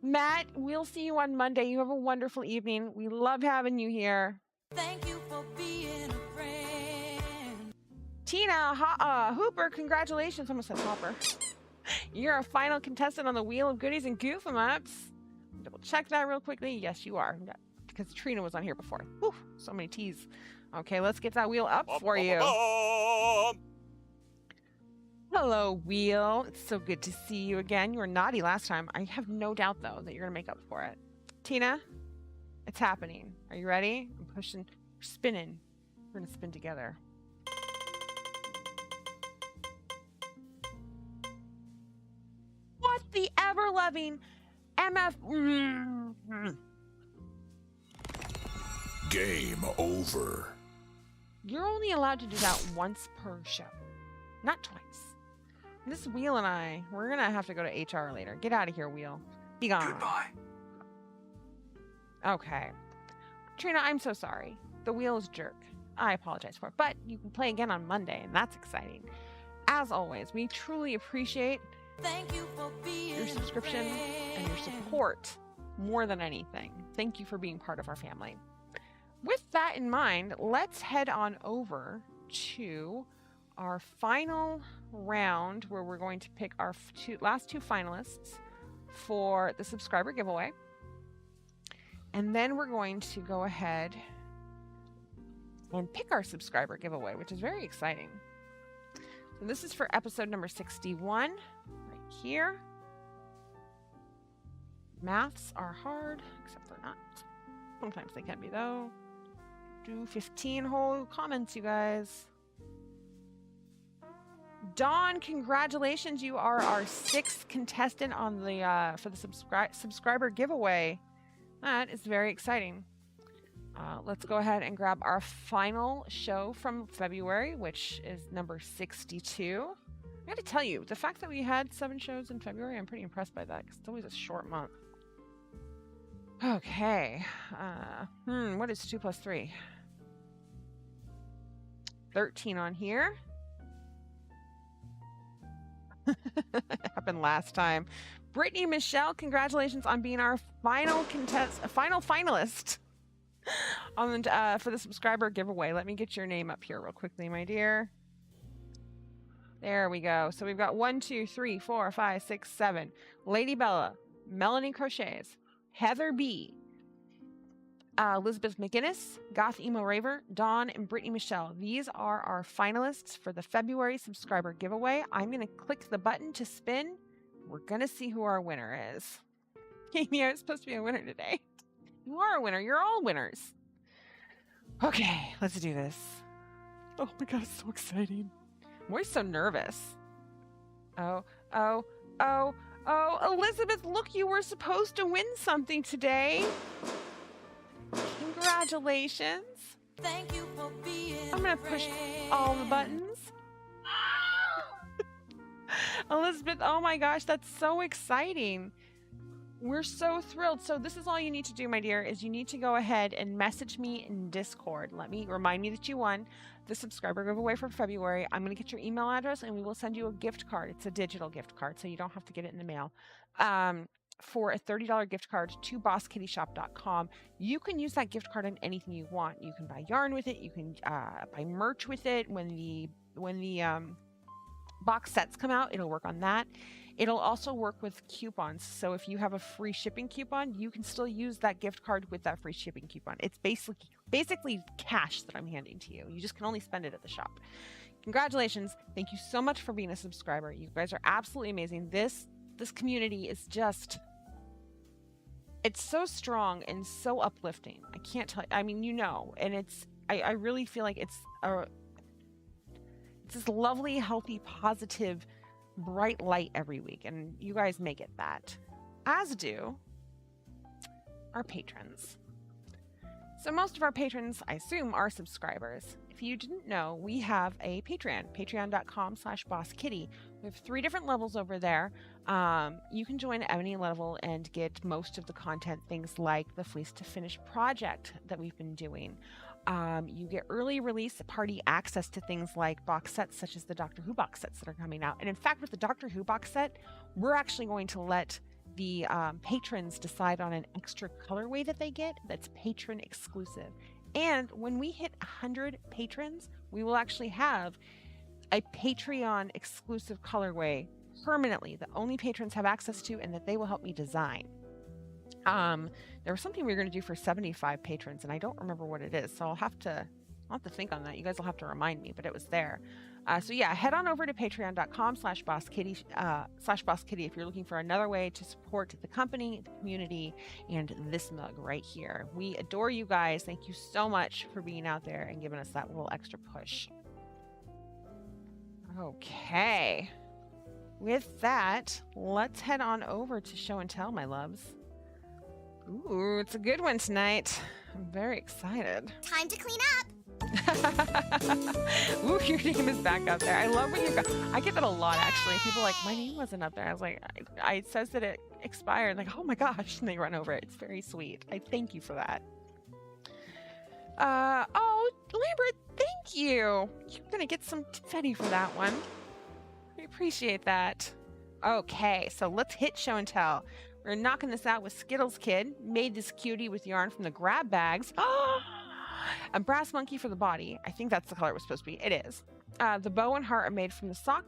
S1: Matt, we'll see you on Monday. You have a wonderful evening. We love having you here.
S2: Thank you for being a friend.
S1: Tina Hooper, congratulations. Almost said Hopper. You're our final contestant on the Wheel of Goodies and Goof 'em Ups. Double check that real quickly. Yes, you are. Because Trina was on here before. Whew, so many T's. Okay, let's get that wheel up for you. Hello, Wheel. It's so good to see you again. You were naughty last time. I have no doubt, though, that you're going to make up for it. Tina, it's happening. Are you ready? I'm pushing. We're spinning. We're going to spin together. What the ever-loving MF...
S4: Game over.
S1: You're only allowed to do that once per show, not twice. This Wheel and I, we're going to have to go to HR later. Get out of here, Wheel. Be gone.
S4: Goodbye.
S1: Okay. Trina, I'm so sorry. The Wheel is a jerk. I apologize for it. But you can play again on Monday, and that's exciting. As always, we truly appreciate
S2: Thank you for being
S1: your subscription and your support more than anything. Thank you for being part of our family. With that in mind, let's head on over to our final round where we're going to pick our last two finalists for the subscriber giveaway. And then we're going to go ahead and pick our subscriber giveaway, which is very exciting. So this is for episode number 61, right here. Maths are hard, except they're not. Sometimes they can be, though. Do 15 whole comments, you guys. Dawn, congratulations. You are our 6th contestant on the for the subscriber giveaway. That is very exciting. Let's go ahead and grab our final show from February, which is number 62. I got to tell you, the fact that we had 7 shows in February, I'm pretty impressed by that because it's always a short month. Okay. What is 2 plus 3? 13 on here. Happened last time. Brittany Michelle, congratulations on being our final finalist on for the subscriber giveaway. Let me get your name up here real quickly, my dear. There we go. So we've got 1, 2, 3, 4, 5, 6, 7. Lady Bella, Melanie Crochets, Heather B, Elizabeth McGinnis, Goth Emo Raver, Dawn, and Brittany Michelle. These are our finalists for the February subscriber giveaway. I'm going to click the button to spin. We're going to see who our winner is. Amy, I was supposed to be a winner today. You are a winner. You're all winners. Okay, let's do this. Oh my God, it's so exciting. I'm always so nervous. Oh, Elizabeth, look, you were supposed to win something today. Congratulations.
S2: Thank you for being
S1: I'm going to push all the buttons. Elizabeth, oh my gosh, that's so exciting. We're so thrilled. So this is all you need to do, my dear, is you need to go ahead and message me in Discord. Remind me that you won the subscriber giveaway for February. I'm going to get your email address and we will send you a gift card. It's a digital gift card, so you don't have to get it in the mail. For a $30 gift card to bosskittyshop.com. You can use that gift card on anything you want. You can buy yarn with it. You can buy merch with it. When the box sets come out, it'll work on that. It'll also work with coupons. So if you have a free shipping coupon, you can still use that gift card with that free shipping coupon. It's basically cash that I'm handing to you. You just can only spend it at the shop. Congratulations. Thank you so much for being a subscriber. You guys are absolutely amazing. This community is just, it's so strong and so uplifting. I can't tell you. I mean, and I really feel like it's this lovely, healthy, positive, bright light every week, and you guys make it that, as do our patrons. So most of our patrons, I assume, are subscribers. If you didn't know, we have a Patreon, patreon.com/bosskitty. We have 3 different levels over there. You can join at any level and get most of the content, things like the Fleece to Finish project that we've been doing. You get early release party access to things like box sets, such as the Doctor Who box sets that are coming out. And in fact, with the Doctor Who box set, we're actually going to let the patrons decide on an extra colorway that they get that's patron-exclusive. And when we hit 100 patrons, we will actually have a Patreon-exclusive colorway permanently that only patrons have access to and that they will help me design. There was something we were going to do for 75 patrons, and I don't remember what it is, so I'll have to think on that. You guys will have to remind me, but it was there. So yeah, head on over to patreon.com/bosskitty if you're looking for another way to support the company, the community, and this mug right here. We adore you guys. Thank you so much for being out there and giving us that little extra push. Okay. With that, let's head on over to show and tell, my loves. Ooh, it's a good one tonight. I'm very excited.
S3: Time to clean up.
S1: Ooh, your name is back up there. I love when I get that a lot, actually. People are like, my name wasn't up there. I was like, it says that it expired. Like, oh my gosh, and they run over it. It's very sweet. I thank you for that. Oh, Lambert, thank you. You're gonna get some confetti for that one. I appreciate that. Okay, so let's hit show and tell. We're knocking this out with Skittles Kid. Made this cutie with yarn from the grab bags. Oh, a brass monkey for the body. I think that's the color it was supposed to be. It is. The bow and heart are made from the sock.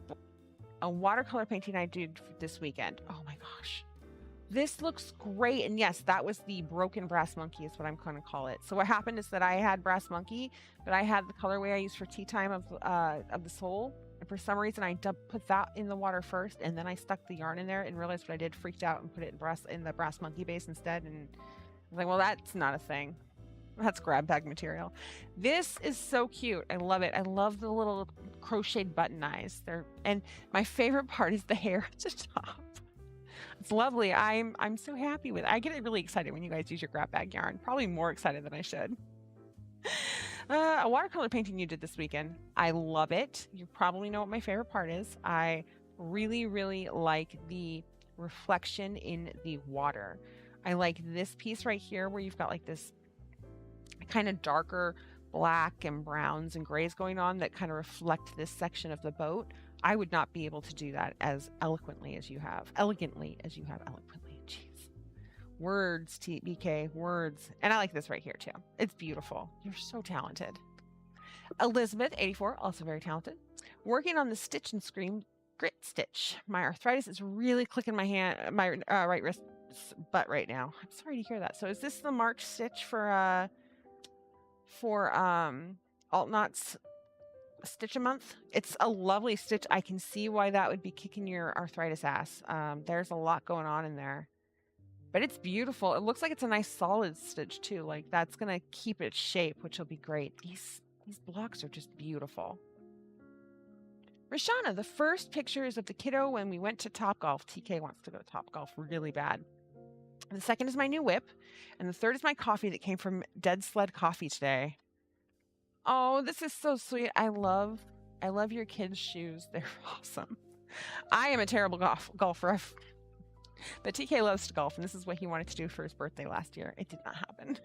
S1: A watercolor painting I did this weekend. Oh my gosh. This looks great. And yes, that was the broken brass monkey is what I'm going to call it. So what happened is that I had brass monkey, but I had the colorway I used for tea time of the soul. And for some reason, I put that in the water first, and then I stuck the yarn in there and realized what I did, freaked out, and put it in the brass monkey base instead. And I was like, well, that's not a thing. That's grab bag material. This is so cute. I love it. I love the little crocheted button eyes. And my favorite part is the hair at the top. It's lovely. I'm so happy with it. I get really excited when you guys use your grab bag yarn. Probably more excited than I should. A watercolor painting you did this weekend. I love it. You probably know what my favorite part is. I really, really like the reflection in the water. I like this piece right here where you've got like this kind of darker black and browns and grays going on that kind of reflect this section of the boat. I would not be able to do that as elegantly as you have eloquently. Jeez. Words, BK, words. And I like this right here too. It's beautiful. You're so talented. Elizabeth, 84, also very talented. Working on the Stitch and Scream Grit Stitch. My arthritis is really clicking my right wrist butt right now. I'm sorry to hear that. So is this the March stitch for Alt-Knots Stitch a Month? It's a lovely stitch. I can see why that would be kicking your arthritis ass. There's a lot going on in there. But it's beautiful. It looks like it's a nice solid stitch too. Like that's gonna keep its shape, which will be great. These blocks are just beautiful. Rashana, the first pictures of the kiddo when we went to Topgolf. TK wants to go to Topgolf really bad. The second is my new whip, and the third is my coffee that came from Dead Sled Coffee today. Oh, this is so sweet. I love your kids' shoes. They're awesome. I am a terrible golfer. But TK loves to golf, and this is what he wanted to do for his birthday last year. It did not happen.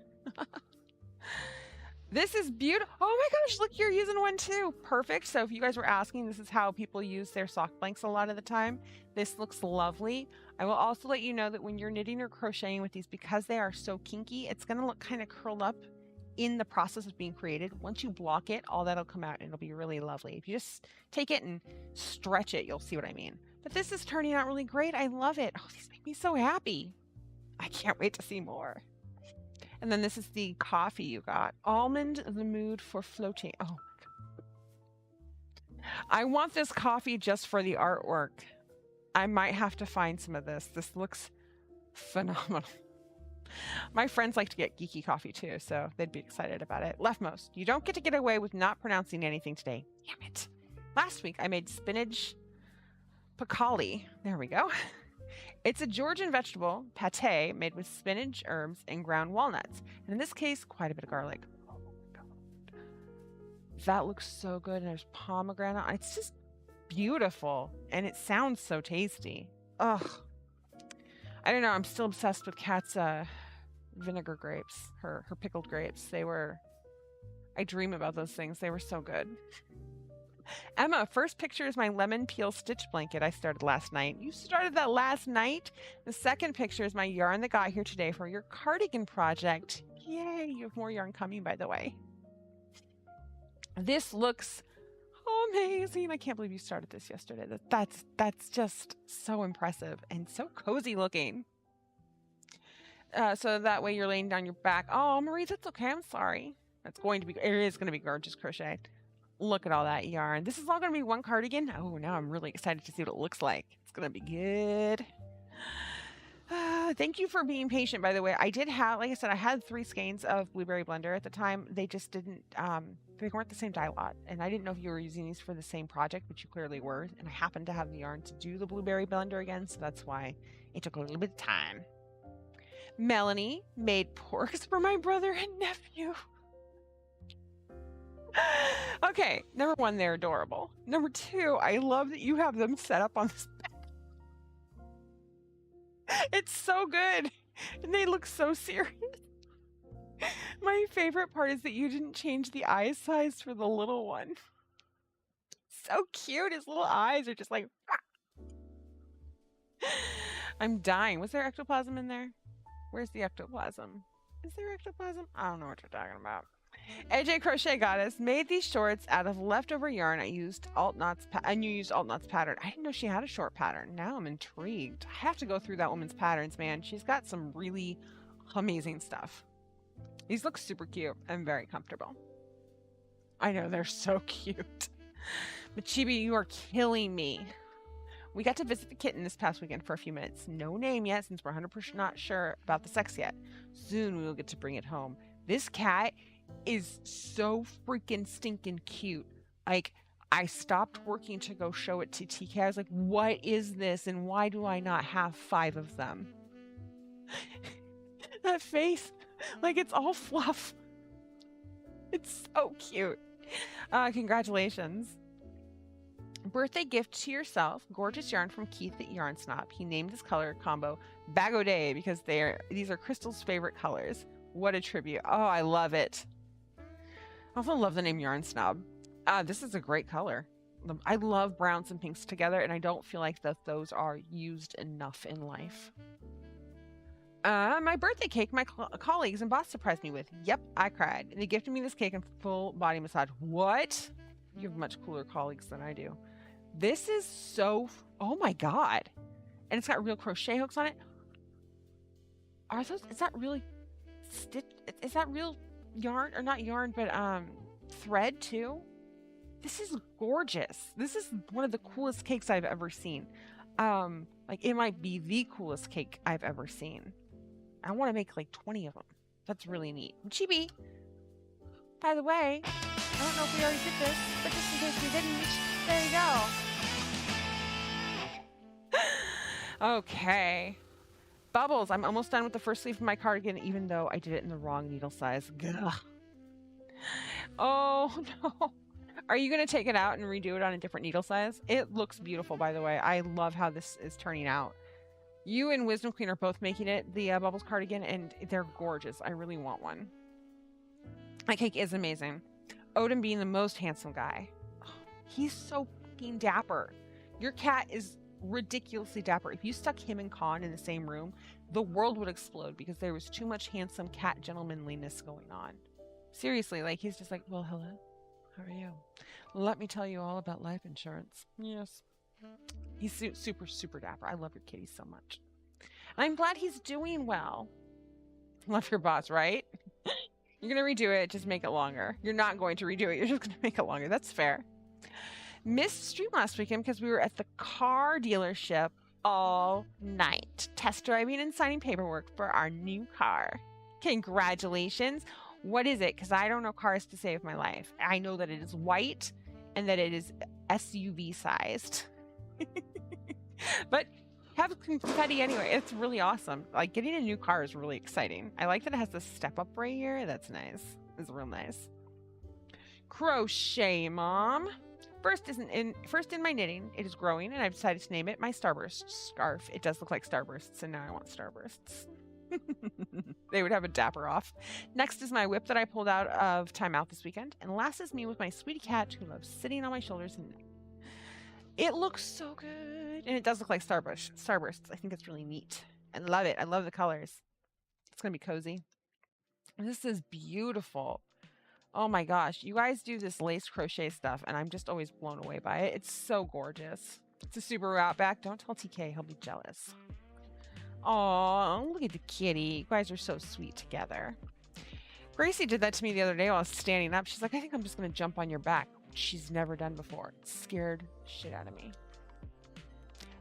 S1: This is beautiful. Oh my gosh, look, you're using one too. Perfect. So if you guys were asking, this is how people use their sock blanks a lot of the time. This looks lovely. I will also let you know that when you're knitting or crocheting with these, because they are so kinky, it's going to look kind of curled up in the process of being created. Once you block it, all that'll come out and it'll be really lovely. If you just take it and stretch it, you'll see what I mean. But this is turning out really great. I love it. Oh, these make me so happy. I can't wait to see more. And then this is the coffee you got. Almond, the mood for floating. Oh, my God. I want this coffee just for the artwork. I might have to find some of this. This looks phenomenal. My friends like to get geeky coffee too, so they'd be excited about it. Leftmost, you don't get to get away with not pronouncing anything today. Damn it. Last week I made spinach pacali. There we go. It's a Georgian vegetable pate made with spinach, herbs, and ground walnuts. And in this case, quite a bit of garlic. Oh my God. That looks so good. And there's pomegranate. It's just beautiful. And it sounds so tasty. Ugh. I don't know. I'm still obsessed with Kat's vinegar grapes, her pickled grapes. I dream about those things. They were so good. Emma, first picture is my lemon peel stitch blanket I started last night. You started that last night? The second picture is my yarn that got here today for your cardigan project. Yay, you have more yarn coming, by the way. This looks amazing. I can't believe you started this yesterday. That's just so impressive and so cozy looking. So that way you're laying down your back. Oh, Marie, that's okay. I'm sorry. It is going to be gorgeous crochet. Look at all that yarn. This is all going to be one cardigan. Oh, now I'm really excited to see what it looks like. It's going to be good. Thank you for being patient, by the way. I did have, like I said, I had 3 skeins of Blueberry Blender at the time. They just didn't, they weren't the same dye lot. And I didn't know if you were using these for the same project, but you clearly were. And I happened to have the yarn to do the Blueberry Blender again. So that's why it took a little bit of time. Melanie made porks for my brother and nephew. Okay, number 1, they're adorable. Number 2, I love that you have them set up on this bed. It's so good. And they look so serious. My favorite part is that you didn't change the eye size for the little one. So cute. His little eyes are just like... I'm dying. Was there ectoplasm in there? Where's the ectoplasm? Is there ectoplasm? I don't know what you're talking about. AJ Crochet Goddess made these shorts out of leftover yarn. I used Alt Knots and you used Alt Knots pattern. I didn't know she had a short pattern. Now I'm intrigued. I have to go through that woman's patterns, man. She's got some really amazing stuff. These look super cute and very comfortable. I know, they're so cute. But Chibi, you are killing me. We got to visit the kitten this past weekend for a few minutes. No name yet, since we're 100% not sure about the sex yet. Soon we will get to bring it home. This cat is so freaking stinking cute. Like, I stopped working to go show it to TK. I was like, what is this? And why do I not have 5 of them? That face, like it's all fluff. It's so cute. Congratulations. Birthday gift to yourself. Gorgeous yarn from Keith at Yarn Snob. He named his color combo Bag O' Day because these are Crystal's favorite colors. What a tribute. Oh, I love it. I also love the name Yarn Snob. This is a great color. I love browns and pinks together, and I don't feel like those are used enough in life. My birthday cake, my colleagues and boss surprised me with. Yep, I cried. They gifted me this cake and full body massage. What? You have much cooler colleagues than I do. This is so... Oh my god. And it's got real crochet hooks on it. Are those... Is that really... Is that real yarn? Or not yarn, but thread too? This is gorgeous. This is one of the coolest cakes I've ever seen. Like, it might be the coolest cake I've ever seen. I want to make like 20 of them. That's really neat. Chibi, by the way, I don't know if we already did this, but just in case we didn't, there you go. Okay. Bubbles, I'm almost done with the first sleeve of my cardigan, even though I did it in the wrong needle size. Gah. Oh, no. Are you going to take it out and redo it on a different needle size? It looks beautiful, by the way. I love how this is turning out. You and Wisdom Queen are both making it the Bubbles cardigan, and they're gorgeous. I really want one. My cake is amazing. Odin being the most handsome guy. Oh, he's so fucking dapper. Your cat is ridiculously dapper. If you stuck him and Khan in the same room, the world would explode because there was too much handsome cat gentlemanliness going on. Seriously, like he's just like, well, hello, how are you? Let me tell you all about life insurance. Yes. He's super, super dapper. I love your kitty so much. And I'm glad he's doing well. Love your boss, right? You're going to redo it. Just make it longer. You're not going to redo it. You're just going to make it longer. That's fair. Missed stream last weekend because we were at the car dealership all night. Test driving and signing paperwork for our new car. Congratulations. What is it? Because I don't know cars to save my life. I know that it is white and that it is SUV sized. But have confetti anyway. It's really awesome. Like getting a new car is really exciting. I like that it has the step up right here. That's nice. It's real nice. Crochet Mom. First in my knitting. It is growing, and I've decided to name it my Starburst scarf. It does look like Starbursts, and now I want Starbursts. They would have a dapper off. Next is my whip that I pulled out of timeout this weekend, and last is me with my sweetie cat who loves sitting on my shoulders and it looks so good. And it does look like Starbursts. I think it's really neat. I love it. I love the colors. It's going to be cozy. This is beautiful. Oh my gosh. You guys do this lace crochet stuff, and I'm just always blown away by it. It's so gorgeous. It's a Subaru Outback. Don't tell TK. He'll be jealous. Oh, look at the kitty. You guys are so sweet together. Gracie did that to me the other day while I was standing up. She's like, I think I'm just going to jump on your back. She's never done before. It scared shit out of me.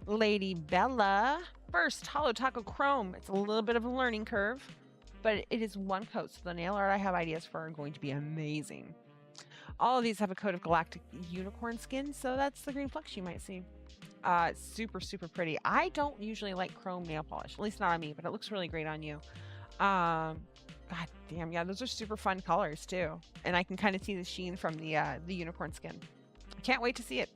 S1: Lady Bella. First, Hollow Taco Chrome. It's a little bit of a learning curve, but it is one coat, so the nail art I have ideas for are going to be amazing. All of these have a coat of galactic unicorn skin, so that's the green flex you might see. Super, super pretty. I don't usually like chrome nail polish, at least not on me, but it looks really great on you. God damn, yeah, those are super fun colors too. And I can kind of see the sheen from the unicorn skin. I can't wait to see it.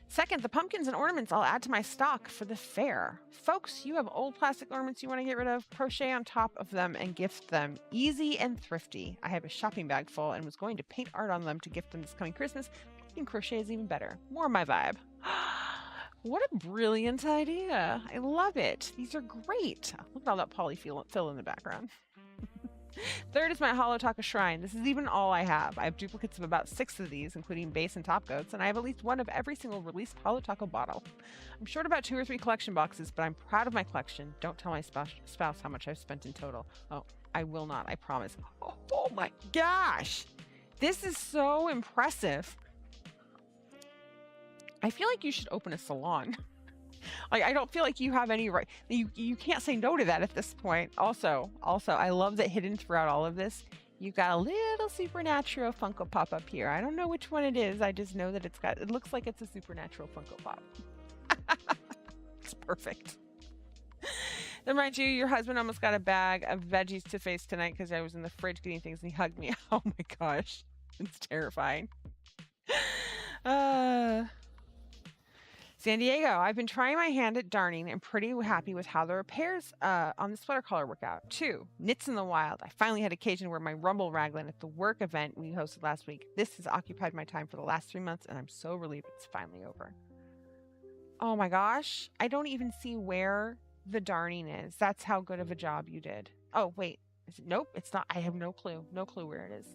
S1: Second, the pumpkins and ornaments I'll add to my stock for the fair. Folks, you have old plastic ornaments you want to get rid of? Crochet on top of them and gift them. Easy and thrifty. I have a shopping bag full and was going to paint art on them to gift them this coming Christmas. I think crochet is even better. More my vibe. What a brilliant idea. I love it. These are great. Look at all that polyfill in the background. Third is my Hollow Taco Shrine. This is even all I have. I have duplicates of about 6 of these, including base and top coats, and I have at least one of every single released Hollow Taco bottle. I'm short about 2 or 3 collection boxes, but I'm proud of my collection. Don't tell my spouse how much I've spent in total. Oh, I will not, I promise. Oh my gosh! This is so impressive. I feel like you should open a salon. Like, I don't feel like you have any right. You can't say no to that at this point. Also, I love that hidden throughout all of this, you've got a little Supernatural Funko Pop up here. I don't know which one it is. I just know that it looks like it's a Supernatural Funko Pop. It's perfect. Then mind you, your husband almost got a bag of veggies to face tonight because I was in the fridge getting things and he hugged me. Oh my gosh. It's terrifying. San Diego, I've been trying my hand at darning and pretty happy with how the repairs on the sweater collar work out. 2, knits in the wild. I finally had occasion to wear my rumble raglan at the work event we hosted last week. This has occupied my time for the last 3 months, and I'm so relieved it's finally over. Oh my gosh. I don't even see where the darning is. That's how good of a job you did. Oh, wait. Is it? Nope, it's not. I have no clue. No clue where it is.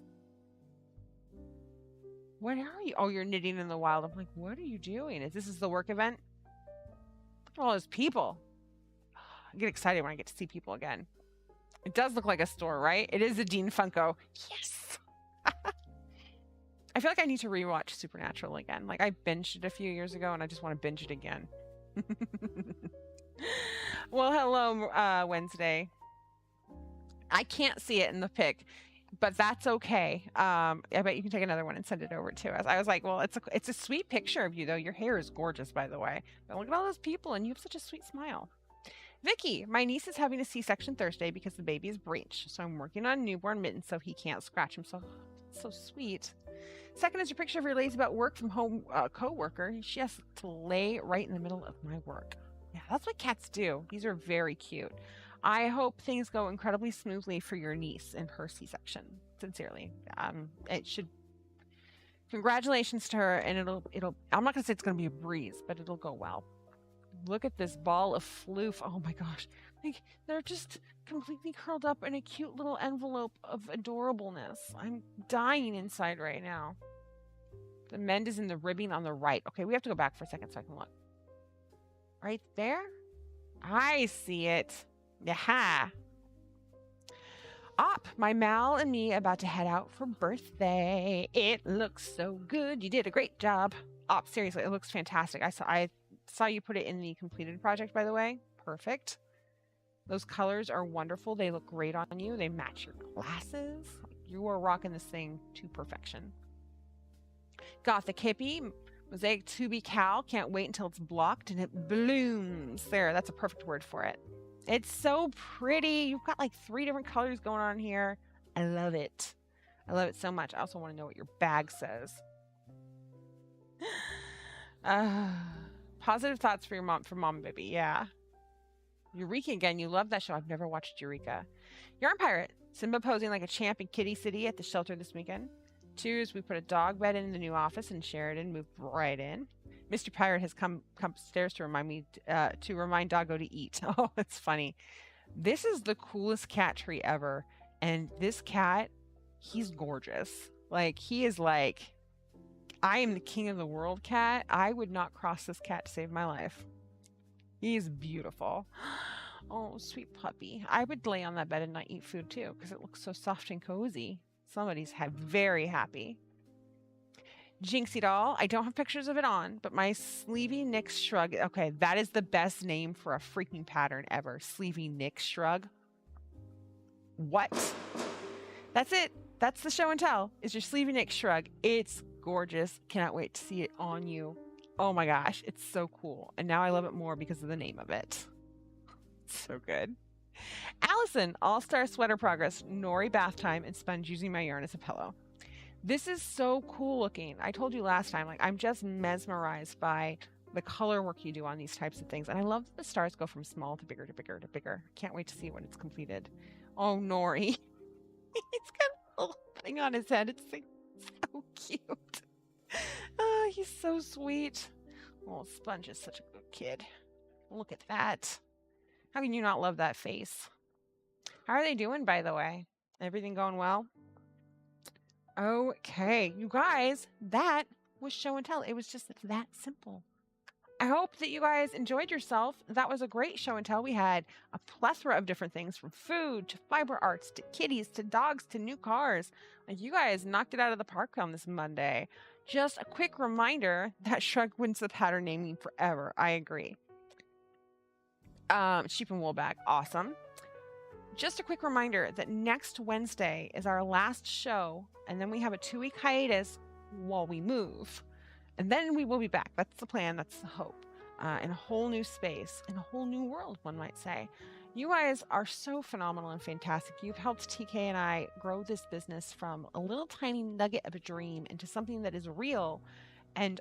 S1: What are you? Oh, you're knitting in the wild. I'm like, what are you doing? Is this the work event? Look at all those people. I get excited when I get to see people again. It does look like a store, right? It is a Dean Funko. Yes! I feel like I need to rewatch Supernatural again. Like, I binged it a few years ago, and I just want to binge it again. Well, hello, Wednesday. I can't see it in the pic, but that's okay. I bet you can take another one and send it over to us. I was like, well, it's a sweet picture of you, though. Your hair is gorgeous, by the way. But look at all those people, and you have such a sweet smile. Vicky, my niece is having a C-section Thursday because the baby is breech. So I'm working on newborn mittens so he can't scratch himself. So sweet. Second is your picture of your lazy about work from home co-worker. She has to lay right in the middle of my work. Yeah, that's what cats do. These are very cute. I hope things go incredibly smoothly for your niece in her C-section. Sincerely. It should. Congratulations to her, and it'll. I'm not gonna say it's gonna be a breeze, but it'll go well. Look at this ball of floof. Oh my gosh. Like, they're just completely curled up in a cute little envelope of adorableness. I'm dying inside right now. The mend is in the ribbing on the right. Okay, we have to go back for a second so I can look. Right there? I see it. Yaha. Op, my Mal and me about to head out for birthday. It looks so good. You did a great job. Op, seriously, it looks fantastic. I saw you put it in the completed project, by the way. Perfect. Those colors are wonderful. They look great on you. They match your glasses. You are rocking this thing to perfection. Gothic hippie, mosaic tubby cow. Can't wait until it's blocked and it blooms. There, that's a perfect word for it. It's so pretty. You've got like 3 different colors going on here. I love it. I love it so much. I also want to know what your bag says. Positive thoughts for your mom, for Mom Baby. Yeah. Eureka again. You love that show. I've never watched Eureka. Yarn Pirate. Simba posing like a champ in Kitty City at the shelter this weekend. Cheers. We put a dog bed in the new office and Sheridan moved right in. Mr. Pirate has come upstairs to remind me to remind Doggo to eat. Oh, it's funny. This is the coolest cat tree ever. And this cat, he's gorgeous. Like, he is like, I am the king of the world cat. I would not cross this cat to save my life. He is beautiful. Oh, sweet puppy. I would lay on that bed and not eat food too because it looks so soft and cozy. Somebody's very happy. Jinxie doll. I don't have pictures of it on, but my Sleevey Nick Shrug. Okay, that is the best name for a freaking pattern ever. Sleevey Nick Shrug. What? That's it. That's the show and tell. Is your Sleevey Nick Shrug. It's gorgeous. Cannot wait to see it on you. Oh my gosh, it's so cool. And now I love it more because of the name of it. So good. Allison, All-Star Sweater Progress, Nori Bath Time, and Sponge using my yarn as a pillow. This is so cool looking. I told you last time, like, I'm just mesmerized by the color work you do on these types of things. And I love that the stars go from small to bigger to bigger to bigger. Can't wait to see when it's completed. Oh, Nori. He's got a little thing on his head. It's like, so cute. Oh, he's so sweet. Oh, Sponge is such a good kid. Look at that. How can you not love that face? How are they doing, by the way? Everything going well? Okay, you guys, that was show and tell. It was just that simple. I hope that you guys enjoyed yourself. That was a great show and tell. We had a plethora of different things, from food to fiber arts to kitties to dogs to new cars. Like, you guys knocked it out of the park on this Monday. Just a quick reminder that Shrug wins the pattern naming forever. I agree. Sheep and wool bag, awesome. Just a quick reminder that next Wednesday is our last show, and then we have a 2-week hiatus while we move. And then we will be back. That's the plan. That's the hope. In a whole new space, in a whole new world, one might say. You guys are so phenomenal and fantastic. You've helped TK and I grow this business from a little tiny nugget of a dream into something that is real and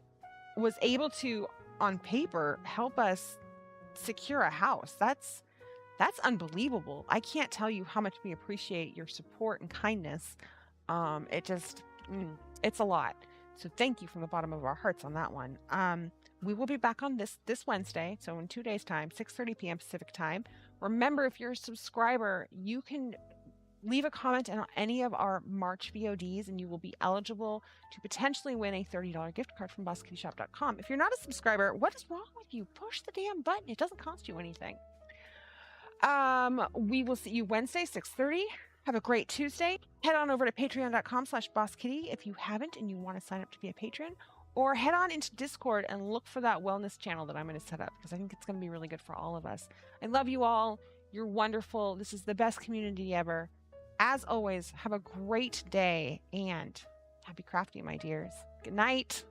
S1: was able to, on paper, help us secure a house. That's unbelievable. I can't tell you how much we appreciate your support and kindness. It's a lot. So thank you from the bottom of our hearts on that one. We will be back on this Wednesday, so in 2 days' time, 6:30 p.m. Pacific time. Remember, if you're a subscriber, you can leave a comment on any of our March VODs, and you will be eligible to potentially win a $30 gift card from BossKittyShop.com. If you're not a subscriber, what is wrong with you? Push the damn button. It doesn't cost you anything. We will see you Wednesday, 6:30. Have a great Tuesday. Head on over to patreon.com/BossKitty if you haven't and you want to sign up to be a patron, or head on into Discord and look for that wellness channel that I'm going to set up, because I think it's going to be really good for all of us. I love you all. You're wonderful. This is the best community ever. As always, have a great day and happy crafting, my dears. Good night.